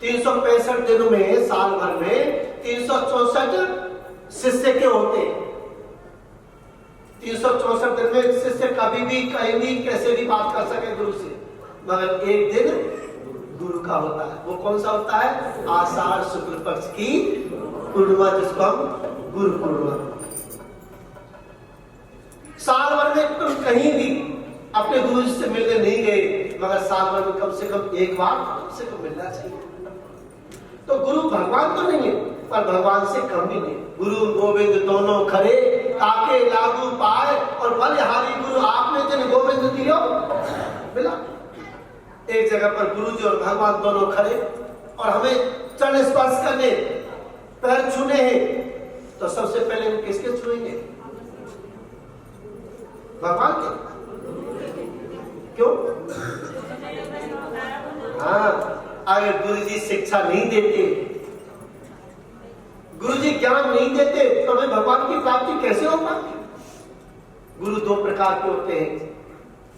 365 दिनों में साल भर में 364 शिष्य के होते। 364 दिन में शिष्य कभी भी कहीं भी कैसे भी बात कर सके गुरु से, मगर एक दिन गुरु का होता है। वो कौन सा होता है? आषाढ़ शुक्ल पक्ष की पूर्णिमा, जिसको हम गुरु पूर्णिमा। साल भर में तुम कहीं भी अपने गुरु से मिलने नहीं गए, मगर साल भर में कम से कम एक बार कम से कम मिलना चाहिए। तो गुरु भगवान तो नहीं है, पर भगवान से कम भी नहीं। गुरु गोविंद दोनों खरे, ताके लागू पाए, और बलिहारी गुरु आपने जिन गोविंद दियो मिला। एक जगह पर गुरु जी और भगवान दोनों खड़े, और हमें चरण स्पर्श करने, पैर छूने हैं, तो सबसे पहले हम किसके छुएंगे? भगवान के। क्यों? हाँ, अगर गुरु जी शिक्षा नहीं देते, गुरु जी ज्ञान नहीं देते, तो हमें भगवान की प्राप्ति कैसे हो पाती? गुरु 2 प्रकार के होते हैं,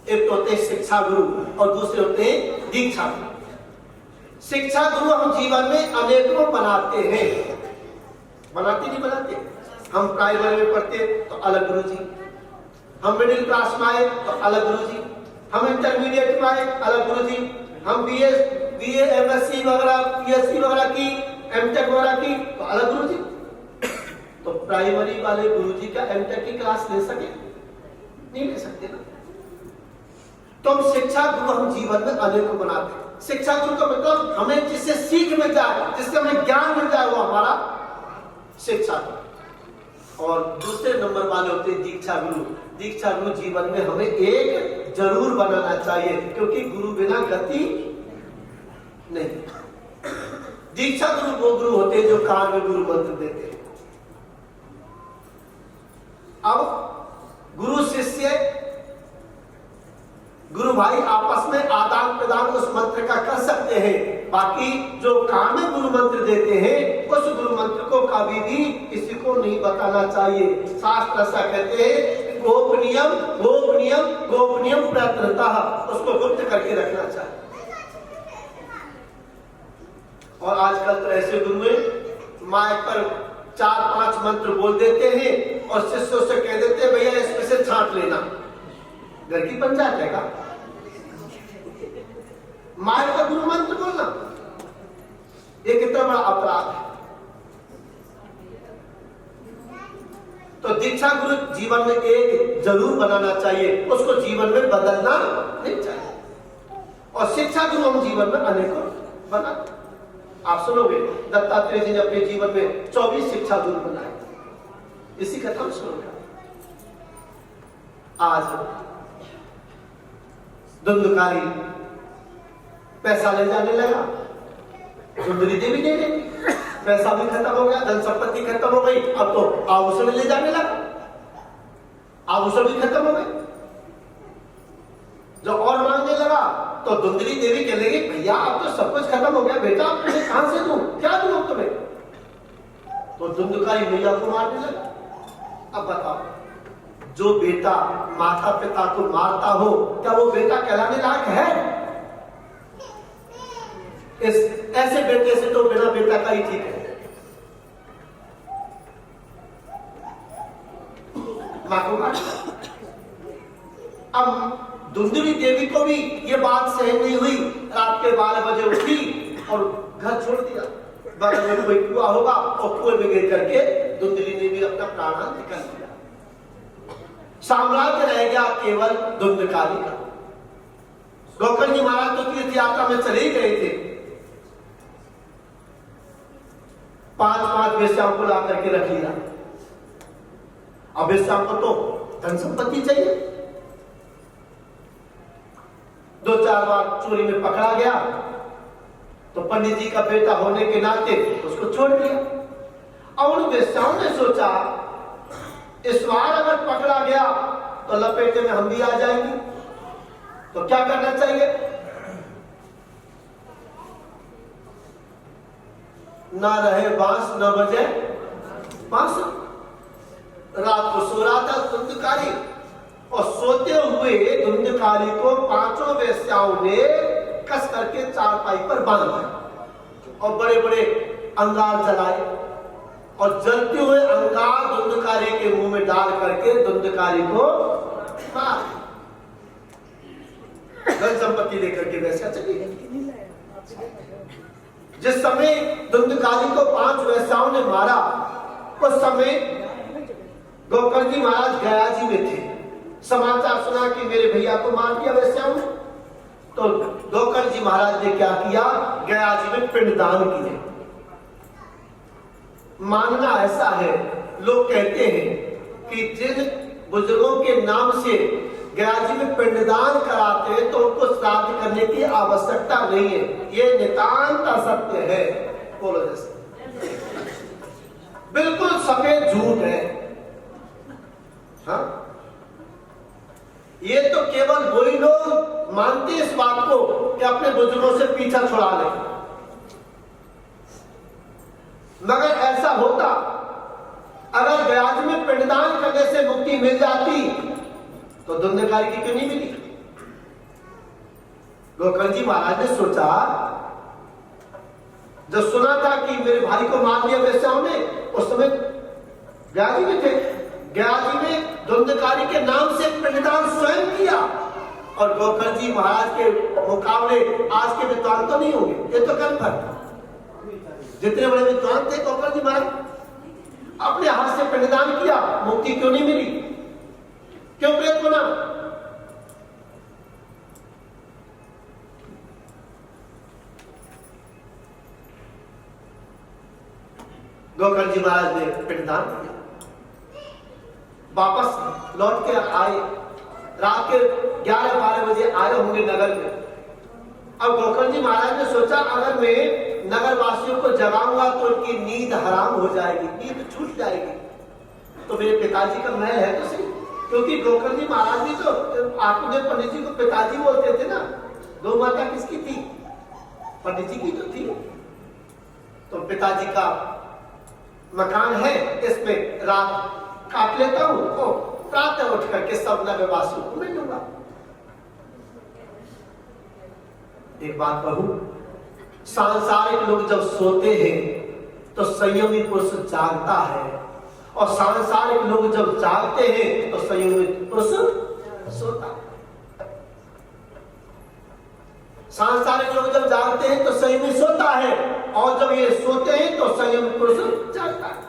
एक तो होते हैं शिक्षा गुरु और दूसरे होते हैं दीक्षा गुरु। शिक्षा गुरु हम जीवन में अनेकों बनाते हैं, बनाते नहीं बनाते। हम प्राइमरी में पढ़ते तो अलग गुरु जी, हम मिडिल क्लास में आए तो अलग गुरु जी, हम इंटरमीडिएट में आए अलग गुरु जी, हम बीए एमएससी वगैरह पीएससी वगैरह की, एमटेक वगैरह की तो अलग गुरु जी। तो प्राइमरी वाले गुरु जी का एमटेक की क्लास ले सके? नहीं ले सकते ना। तो हम शिक्षा गुरु हम जीवन में अनेकों बनाते हैं। शिक्षा गुरु का मतलब हमें जिससे सीख मिल जाए, जिससे हमें ज्ञान मिल जाए, वो हमारा शिक्षा गुरु। और दूसरे नंबर वाले होते हैं दीक्षा गुरु। दीक्षा गुरु जीवन में हमें एक जरूर बनाना चाहिए, क्योंकि गुरु बिना गति नहीं। दीक्षा गुरु वो गुरु होते हैं जो कान में गुरु मंत्र देते हैं। अब गुरु शिष्य, गुरु भाई आपस में आदान प्रदान उस मंत्र का कर सकते हैं। बाकी जो कान में गुरु मंत्र देते हैं, उस गुरु मंत्र को कभी भी किसी को नहीं बताना चाहिए। शास्त्र ऐसा कहते हैं, गोपनीयम गोपनीयम गोपनीयम प्रयत्नतः, उसको गुप्त करके रखना चाहिए। और आजकल तो ऐसे गुरु हैं, माइक पर 4-5 मंत्र बोल देते हैं और शिष्यों से कह देते हैं, भैया इसमें से छांट लेना। घर की पंचायत है का माइक का गुरु मंत्र बोलना? ये कितना बड़ा अपराध है। तो दीक्षा गुरु जीवन में एक जरूर बनाना चाहिए, उसको जीवन में बदलना नहीं चाहिए। और शिक्षा गुरु हम जीवन में अनेकों बनाते। आप सुनोगे दत्तात्रेय जी ने अपने जीवन में 24 शिक्षा गुरु बनाए, इसी कथा हम सुनोगे। आज धुंधकारी पैसा ले जाने लगा, सुंदरी देवी दे रही, पैसा भी खत्म हो गया, धन संपत्ति खत्म हो गई, अब तो आभूषण ले जाने लगा। आभूषण भी खत्म हो गए। जब और मांगने लगा तो धुंधली देवी कहने लगी, भैया अब तो सब कुछ खत्म हो गया, बेटा अब तुम्हें कहां से दूं, क्या दूं अब तुम्हें? तो धुंधकारी मैया को मारने लगा। अब बताओ, जो बेटा माता पिता को मारता हो, क्या वो बेटा कहलाने लायक है? ऐसे बेटे से तो बिना बेटा का ही ठीक है। मां को मार। अब धुंधली देवी को भी ये बात सहन नहीं हुई, रात के 12 बजे उठी और घर छोड़ दिया। बगल में कोई कुआं होगा और कुएं में गिर करके धुंधली ने भी अपना प्राण निकाल दिया। साम्राज्य रह गया केवल धुंधकारी का। गोकर्ण जी महाराज तो तीर्थ यात्रा में चले ही गए थे। 5 वेश्याओं को ला करके रख लिया। अब वेश्याओं को तो धन संपत्ति चाहिए। 2-4 बार चोरी में पकड़ा गया तो पंडित जी का बेटा होने के नाते उसको छोड़ दिया। और उन वेश्याओं ने सोचा, इस बार अगर पकड़ा गया तो लपेटे में हम भी आ जाएंगे, तो क्या करना चाहिए? ना रहे बांस न बजे बांस। रात को सो रहा था धुंधकारी, और सोते हुए धुंधकारी को 5 वेश्याओं ने कस करके चारपाई पर बांध दिया और बड़े बड़े अंगार जलाए और जलते हुए अंगार धुंधकारी के मुंह में डाल करके धुंधकारी को मार। धन संपत्ति लेकर के वैश्या चली गई। जिस समय धुंधकारी को 5 वेश्याओं ने मारा, उस समय गोकर्ण जी महाराज गया जी में थे। समाचार सुना कि मेरे भैया को मार दिया वेश्याओं ने। तो गोकर्ण जी महाराज ने क्या किया? गया जी में पिंडदान किए। मानना ऐसा है, लोग कहते हैं कि जिन बुजुर्गों के नाम से गया जी में पिंडदान कराते हैं तो उनको श्राद्ध करने की आवश्यकता नहीं है। ये नितांत असत्य है। बोलो जैसे बिल्कुल सफेद झूठ है। हाँ? ये तो केवल वही लोग मानते इस बात को कि अपने बुजुर्गों से पीछा छुड़ा ले। मगर ऐसा होता, अगर गयाज में पिंडदान करने से मुक्ति मिल जाती तो धुंधकारी की क्यों नहीं मिली? गोकर्ण जी महाराज ने सोचा, जब सुना था कि मेरे भाई को मार दिया वेश्याओं ने, उस समय गयाजी में थे। गयाजी में धुंधकारी के नाम से पिंडदान स्वयं किया। और गोकर्ण जी महाराज के मुकाबले आज के विद्वान तो नहीं होंगे, ये तो कन्फर्म। जितने बड़े विद्वान थे गोकर्ण जी महाराज, अपने हाथ से पिंडदान किया, मुक्ति क्यों नहीं मिली? क्यों प्रेत बना? गोकर्ण जी महाराज ने पिंडदान किया, वापस लौट के आए। रात के 11-12 बजे आए होंगे नगर में। अब गोकर्ण जी महाराज ने सोचा, अगर मैं नगर वासियों को जगाऊंगा तो उनकी नींद हराम हो जाएगी, नींद छूट जाएगी। तो मेरे पिताजी का महल है तो सही, क्योंकि गोकर्ण जी महाराज भी तो आपने पंडित जी को पिताजी बोलते थे ना। गौ माता किसकी थी? पंडित जी की तो थी। तो पिताजी का मकान है, इसमें रात काट लेता हूं, तो प्रातः उठ करके सब नगरवासियों को मिल लूंगा। एक बात कहूं, सांसारिक लोग जब सोते हैं तो संयमी पुरुष जागता है, और सांसारिक लोग जब जागते हैं तो संयमी पुरुष सोता है। सांसारिक लोग जब जागते हैं तो संयमी सोता है, और जब ये सोते हैं तो संयमी पुरुष जागता है।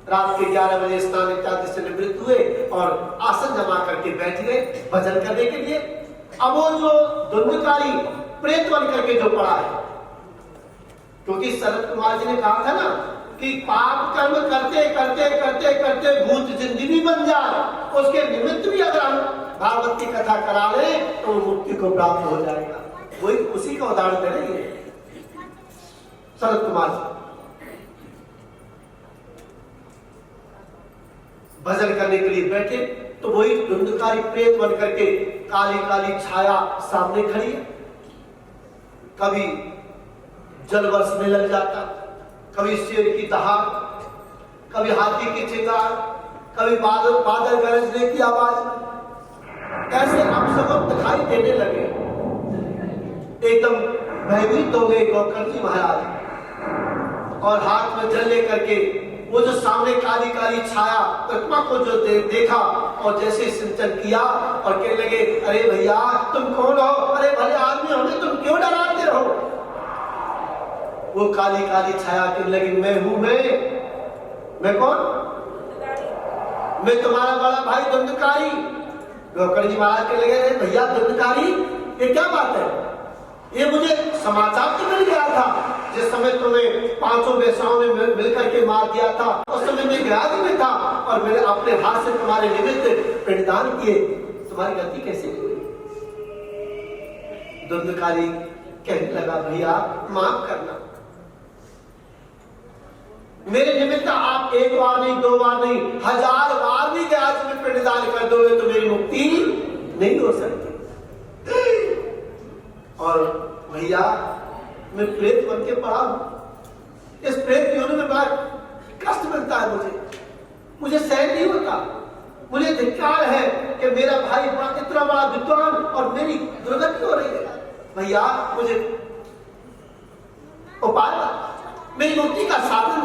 रात के 11 बजे स्नान इत्यादि से निवृत्त हुए और आसन जमा करके बैठ गए भजन करने के लिए। अब वो जो धुंधकारी प्रेत बन करके जो पड़ा है, क्योंकि शरद कुमार जी ने कहा था ना कि पाप कर्म करते करते करते करते भूत जिंदगी बन जाए, उसके निमित्त भी अगर हम भागवत की कथा करा ले तो मुक्ति को प्राप्त हो जाएगा। वही उसी का उदाहरण दे रही है शरद कुमार जी। भजन करने के लिए बैठे, तो वही धुंधकारी प्रेत बन करके काली काली छाया सामने खड़ी है। कभी जल बरसने लग जाता, कभी शेर की दहाड़, कभी हाथी की चिंगार, कभी बादल गरजने की आवाज, ऐसे अपशब्द दिखाई देने लगे। एकदम भयभीत हो गए गौकर जी महाराज और हाथ में जल लेकर के वो जो सामने काली काली छाया प्रतिमा को जो देखा और जैसे सिंचन किया और कहने लगे, अरे भैया तुम कौन हो? अरे भले आदमी हमें तुम क्यों डराते रहो? वो काली काली छाया कहने लगी, मैं हूं मैं कौन? मैं तुम्हारा बड़ा भाई धुंधकारी। गौकर जी महाराज कहने लगे, अरे भैया धुंधकारी ये क्या बात है? ये मुझे समाचार तो मिल गया था जिस समय तुम्हें पांचों बेसाओं ने मिलकर के मार दिया था, उस समय मैं गया में था और मैंने अपने हाथ से तुम्हारे निमित्त पिंडदान किए। तुम्हारी गति कैसे हुई? धुंधकारी कहने लगा, भैया माफ करना, मेरे निमित्त आप एक बार नहीं, दो बार नहीं, 1000 बार भी गया में पिंडदान कर दोगे तो मेरी मुक्ति नहीं हो सकती। और भैया मैं प्रेत बन के पड़ा हूं, इस प्रेत योनि में बड़ा कष्ट मिलता है, मुझे सहन नहीं होता। मुझे धिक्कार है कि मेरा भाई इतना बड़ा विद्वान और मेरी दुर्गति हो रही है। भैया मुझे उपाय मेरी मुक्ति का साधन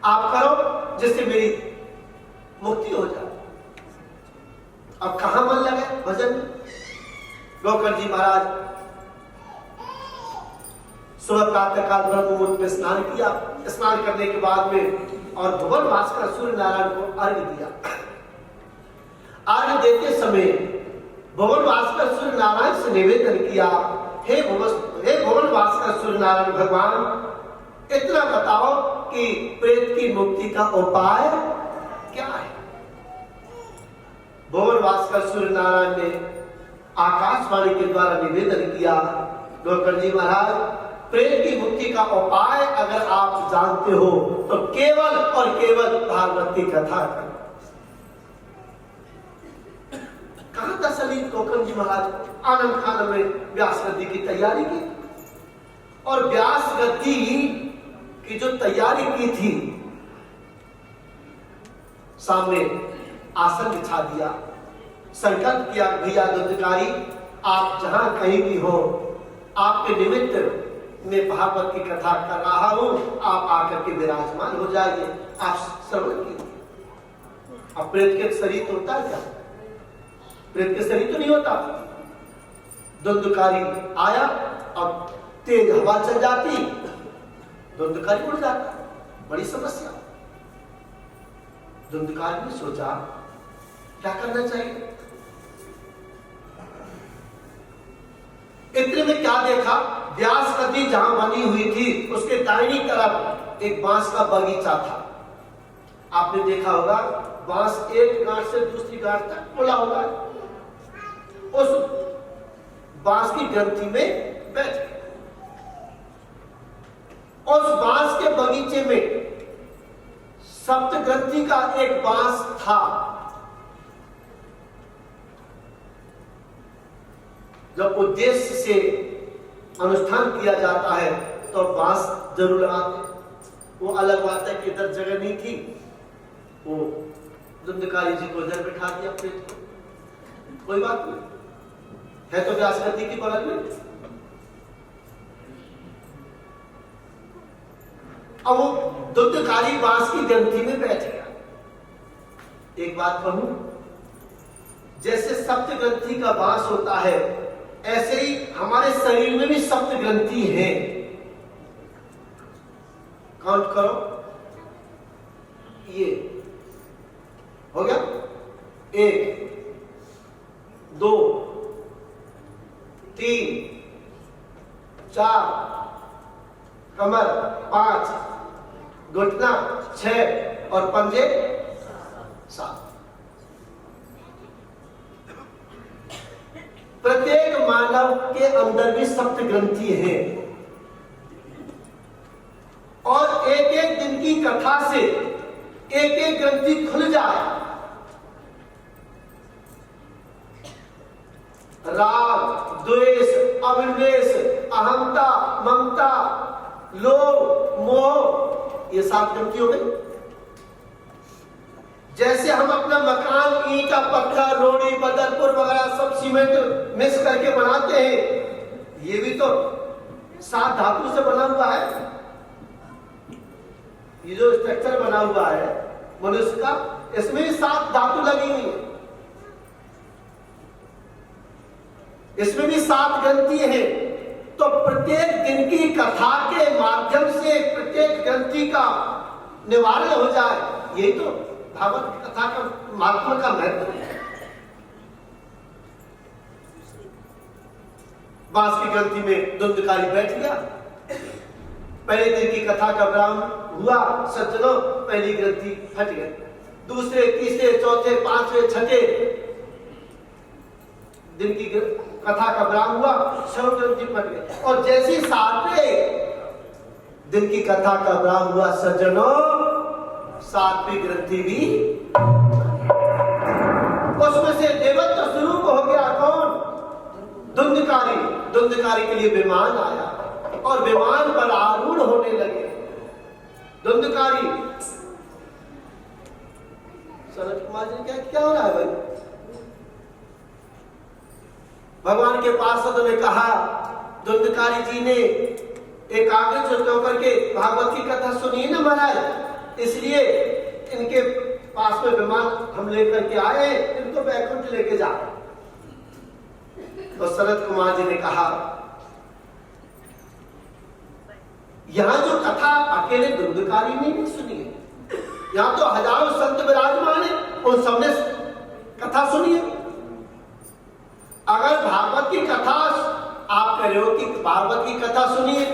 आप करो जिससे मेरी मुक्ति हो जाए। अब कहां मन लगे भजन? गौकर जी महाराज सुबह प्रातःकाल ब्रह्म मुहूर्त में स्नान किया। स्नान करने के बाद में और भुवन भास्कर सूर्य नारायण को अर्घ्य दिया। अर्घ्य देते समय भुवन भास्कर सूर्य नारायण से निवेदन किया, हे भुवन भास्कर सूर्य नारायण भगवान, इतना बताओ कि प्रेत की मुक्ति का उपाय क्या है? भुवन भास्कर सूर्य नारायण ने आकाशवाणी के द्वारा निवेदन किया, गौकर जी महाराज प्रेत की मुक्ति का उपाय अगर आप जानते हो तो केवल और केवल भागवत की कथा करो। कहां तसल्ली गौकर जी महाराज आनंद खान में व्यास गद्दी की तैयारी की और व्यास गद्दी की जो तैयारी की थी, सामने आसन बिछा दिया, संकल्प किया, भैया धुंधकारी आप जहां कहीं भी हो, आपके निमित्त मैं भागवत की कथा कर रहा हूं, आप आकर के विराजमान हो जाइए, आप श्रवण कीजिए। अब प्रेत के शरीर तो होता है क्या? प्रेत के शरीर तो नहीं होता। धुंधकारी आया और तेज हवा चल जाती, धुंधकारी उड़ जाता, बड़ी समस्या। धुंधकारी ने सोचा क्या करना चाहिए। इतने में क्या देखा, व्यास गद्दी जहां बनी हुई थी उसके दाहिनी तरफ एक बांस का बगीचा था। आपने देखा होगा बांस एक गांठ से दूसरी गांठ तक खुला होगा। उस बांस की ग्रंथि में बैठ गए। उस बांस के बगीचे में सप्त ग्रंथि का एक बांस था। जब उद्देश्य से अनुष्ठान किया जाता है तो बांस जरूर लगाते। वो अलग बात है कि इधर जगह नहीं थी, वो धुंधकारी जी को इधर बैठा दिया प्रेत को, कोई बात नहीं है तो व्यास गद्दी की बगल में। अब वो धुंधकारी बांस की ग्रंथि में बैठ गया। एक बात कहूं, जैसे सप्त ग्रंथि का बांस होता है ऐसे ही हमारे शरीर में भी सप्त ग्रंथि है। काउंट करो, ये हो गया 1 2 3 4 कमर 5 घुटना 6 और पंजे 7। प्रत्येक मानव के अंदर भी सप्त ग्रंथि है और एक एक दिन की कथा से एक एक ग्रंथि खुल जाए, राग, द्वेष, अविद्वेष, अहंता, ममता, लोभ, मोह, ये 7 ग्रंथि हो गई। जैसे हम अपना मकान ईंटा, पत्थर, रोड़ी, बदरपुर वगैरह सब सीमेंट मिक्स करके बनाते हैं, ये भी तो 7 धातु से बना हुआ है। ये जो स्ट्रक्चर बना हुआ है मनुष्य का, इसमें भी 7 धातु लगी हुई है, इसमें भी 7 ग्रंथि हैं। तो प्रत्येक दिन की कथा के माध्यम से प्रत्येक ग्रंथि का निवारण हो जाए, यही तो भागवत कथा का महात्मा का महत्व है। बांस की ग्रंथि में धुंधकारी बैठ गया, पहले दिन की कथा का विराम हुआ, सज्जनों पहली ग्रंथि फट गई, दूसरे, तीसरे, चौथे, पांचवे, छठे दिन की कथा का विराम हुआ, सब ग्रंथि फट गई। और जैसी 7वें दिन की कथा का विराम हुआ सज्जनों, 7वीं ग्रंथि भी, उसमें से देवत्व स्वरूप हो गया कौन? धुंधकारी। धुंधकारी के लिए विमान आया और विमान पर आरूढ़ होने लगे धुंधकारी। सनत कुमार जी क्या हो रहा है भाई? भगवान के पार्षद ने कहा, धुंधकारी जी ने एकाग्रचित्त होकर के भागवत की कथा सुनी ना महाराज, इसलिए इनके पास में विमान हम लेकर के आए, इनको वैकुंठ लेके जा। तो सनत कुमार जी ने कहा, यहां जो कथा अकेले धुंधकारी ने नहीं सुनी है, यहां तो हजारों संत विराजमान है, उन सबने कथा सुनी है। अगर भागवत की कथा आप कह रहे हो कि भागवत की कथा सुनिए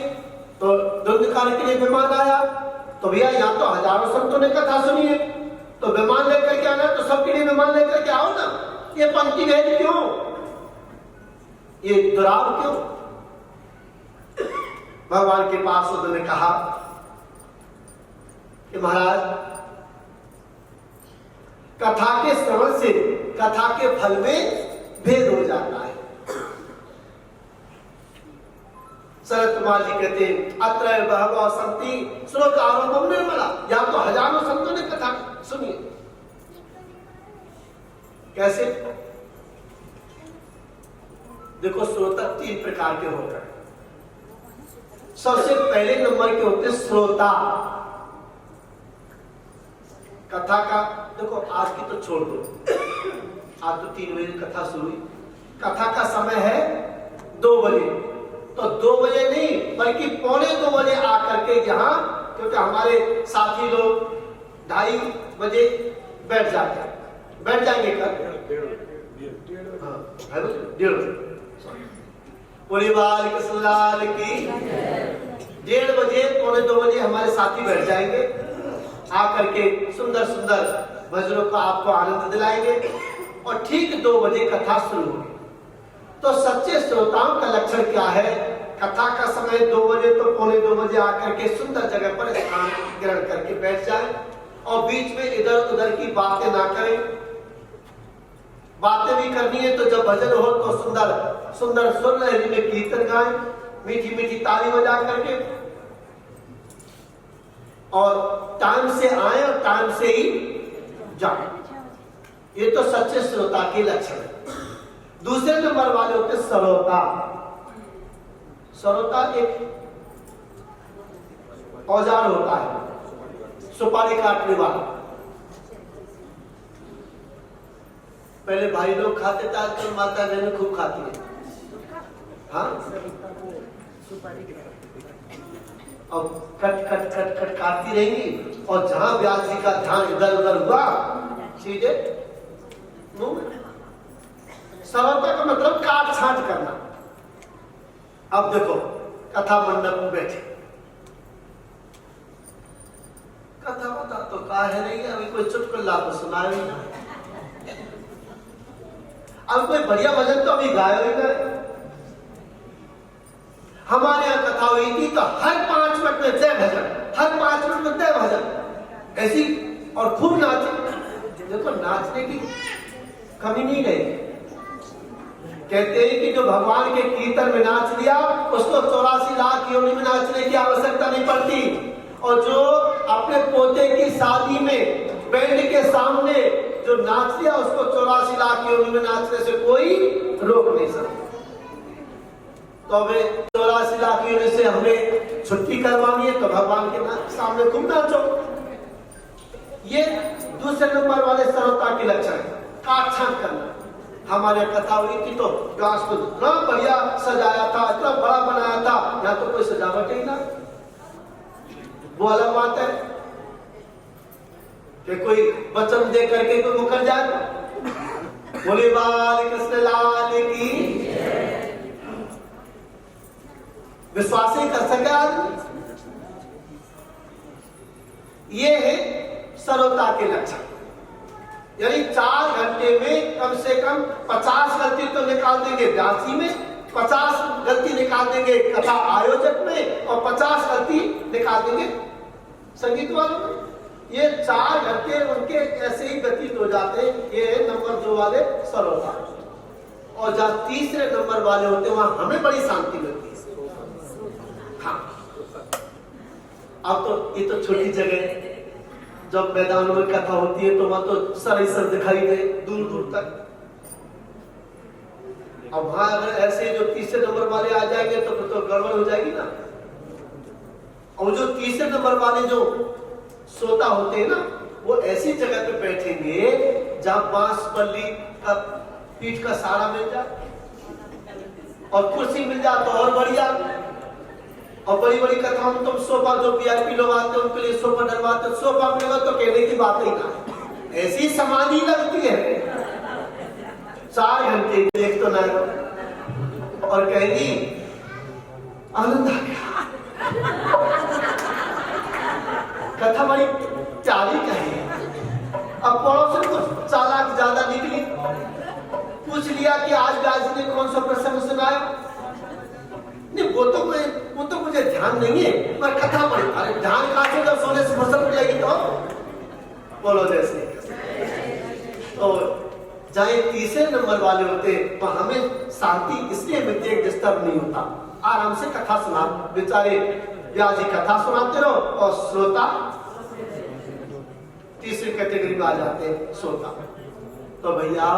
तो धुंधकारी के लिए विमान आया, तो भैया यहां तो हजारों संतों ने कथा सुनी है, तो विमान लेकर के आना, तो सबके लिए विमान लेकर के आओ ना। ये पंक्ति भेद क्यों, ये दुराव क्यों? भगवान के पास उन्होंने कहा कि महाराज, कथा के श्रवण से कथा के फल में भेद हो जाता है। शरद कुमार जी कहते हैं, अत्र बहवो सन्ति श्रोतारो मम निर्मला, या तो हजारों संतों ने कथा सुनी। कैसे? देखो, श्रोता 3 प्रकार के होते हैं। सबसे पहले नंबर के होते श्रोता। कथा का देखो, आज की तो छोड़ दो, आज तो 3 बजे कथा शुरू हुई, कथा का समय है 2 बजे, तो 2 बजे नहीं बल्कि 1:45 बजे आकर के यहाँ, क्योंकि हमारे साथी लोग 2:30 बजे बैठ जाते हैं, बैठ जाएंगे कल 1:30 परिवार कृष्णलाल की 1:30 बजे 1:45 बजे हमारे साथी बैठ जाएंगे, आकर के सुंदर सुंदर भजनों का आपको आनंद दिलाएंगे और ठीक 2 बजे कथा शुरू होगी। तो सच्चे श्रोताओं का लक्षण क्या है? कथा का समय 2 बजे तो 1:45 बजे आकर के सुंदर जगह पर स्थान ग्रहण करके बैठ जाए और बीच में इधर उधर की बातें ना करें। बातें भी करनी है तो जब भजन हो तो सुंदर सुंदर सुर लहरी में कीर्तन गाएं, मीठी मीठी ताली बजा करके, और टाइम से आए और टाइम से ही जाए। ये तो सच्चे श्रोता के लक्षण है। दूसरे नंबर वाले होते सरोता। सरोता एक औजार होता है, सुपारी काटने वाला। पहले भाई लोग खाते थे, आजकल माता बहन खूब खाती है। हाँ, अब कट कट कट कट काटती रहेंगी और जहां व्यास जी का ध्यान इधर उधर हुआ सीधे मुंह। सरलता का मतलब काट छांट करना। अब देखो, कथा मंडप में बैठे, कथा बता तो कहा है नहीं, अभी कोई चुटकुला तो सुनाया नहीं, अब कोई बढ़िया भजन तो अभी गाया ही नहीं। हमारे यहाँ कथा हुई थी तो हर 5 मिनट में जय भजन, हर 5 मिनट में जय भजन, ऐसी और खूब नाचे। देखो नाचने की कमी नहीं गई। कहते हैं कि जो भगवान के कीर्तन में नाच लिया उसको 84 लाख योनि में नाचने की आवश्यकता नहीं पड़ती। और जो अपने पोते की शादी में बैंड के सामने जो नाच लिया उसको 84 लाख योनि में नाचने से कोई रोक नहीं सकता। तो हमें 84 लाख योनि से हमें छुट्टी करवानी है तो भगवान के सामने खूब नाचो। ये दूसरे नंबर वाले सरलता के लक्षण है। काटछांट करना। हमारे कथा हुई थी तो क्लास को इतना बढ़िया सजाया था, इतना बड़ा बनाया था, यहाँ तो कोई सजावट ही ना। वो अलग बात है कि कोई वचन दे करके कोई मुकर जाए। बोले बाल कृष्ण लाल की। विश्वास ही कर सके आदमी। ये है सरलता के लक्षण। यानी 4 घंटे में कम से कम 50 गलती तो निकाल देंगे व्यासी में, 50 गलती निकाल देंगे कथा आयोजक में और 50 गलती निकाल देंगे संगीत वालों में। ये 4 घंटे उनके ऐसे ही व्यतीत हो जाते हैं। ये नंबर 2 वाले सरलता। और जहां तीसरे नंबर वाले होते हैं वहां हमें बड़ी शांति मिलती है। हाँ, अब तो ये तो छोटी जगह, जब मैदानों में कथा होती है तो वहां तो सर ही सर दिखाई दे दूर दूर तक। अब वहां अगर ऐसे जो तीसरे नंबर वाले आ जाएंगे तो गड़बड़ हो जाएगी ना। और जो तीसरे नंबर वाले जो श्रोता होते हैं ना वो ऐसी जगह पे बैठेंगे जहां बांस बल्ली का पीठ का सहारा मिल जाए और कुर्सी मिल जाए तो और बढ़िया। और बड़ी बड़ी कथाओं में तुम सोफा, जो वीआईपी लोग आते हैं उनके लिए सोफा डलवाते, सोफा मिलेगा तो कहने की बात ही ना। ऐसी समाधि लगती है। 4 घंटे देख तो ना और कहेगी आनंद आ गया। कथा बड़ी प्यारी कही। अब पड़ोसन कुछ चालाक ज्यादा निकली, पूछ लिया कि आज गाजी ने कौन सा प्रसंग सुनाया। नहीं वो तो मुझे ध्यान नहीं है, पर कथा पढ़ी। अरे ध्यान कहां से जब सोने से फसल उठ जाएगी तो बोलो जैसे। तो चाहे तीसरे नंबर वाले होते तो हमें शांति इसलिए मिलती है, डिस्टर्ब नहीं होता। आराम से कथा सुना, बेचारे व्यास जी कथा सुनाते रहो और श्रोता तीसरी कैटेगरी में आ जाते हैं, श्रोता। तो भैया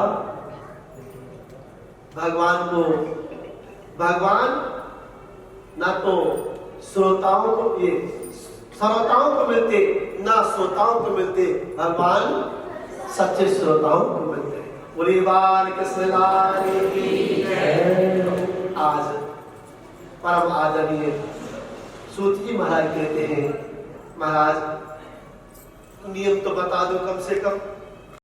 भगवान ना तो श्रोताओं को ये श्रोताओं को मिलते ना श्रोताओं को मिलते, भगवान सच्चे श्रोताओं को मिलते हैं। बोली बाल कृष्ण लाल की जय। आज परम आदरणीय सूत जी महाराज कहते हैं, महाराज नियम तो बता दो कम से कम।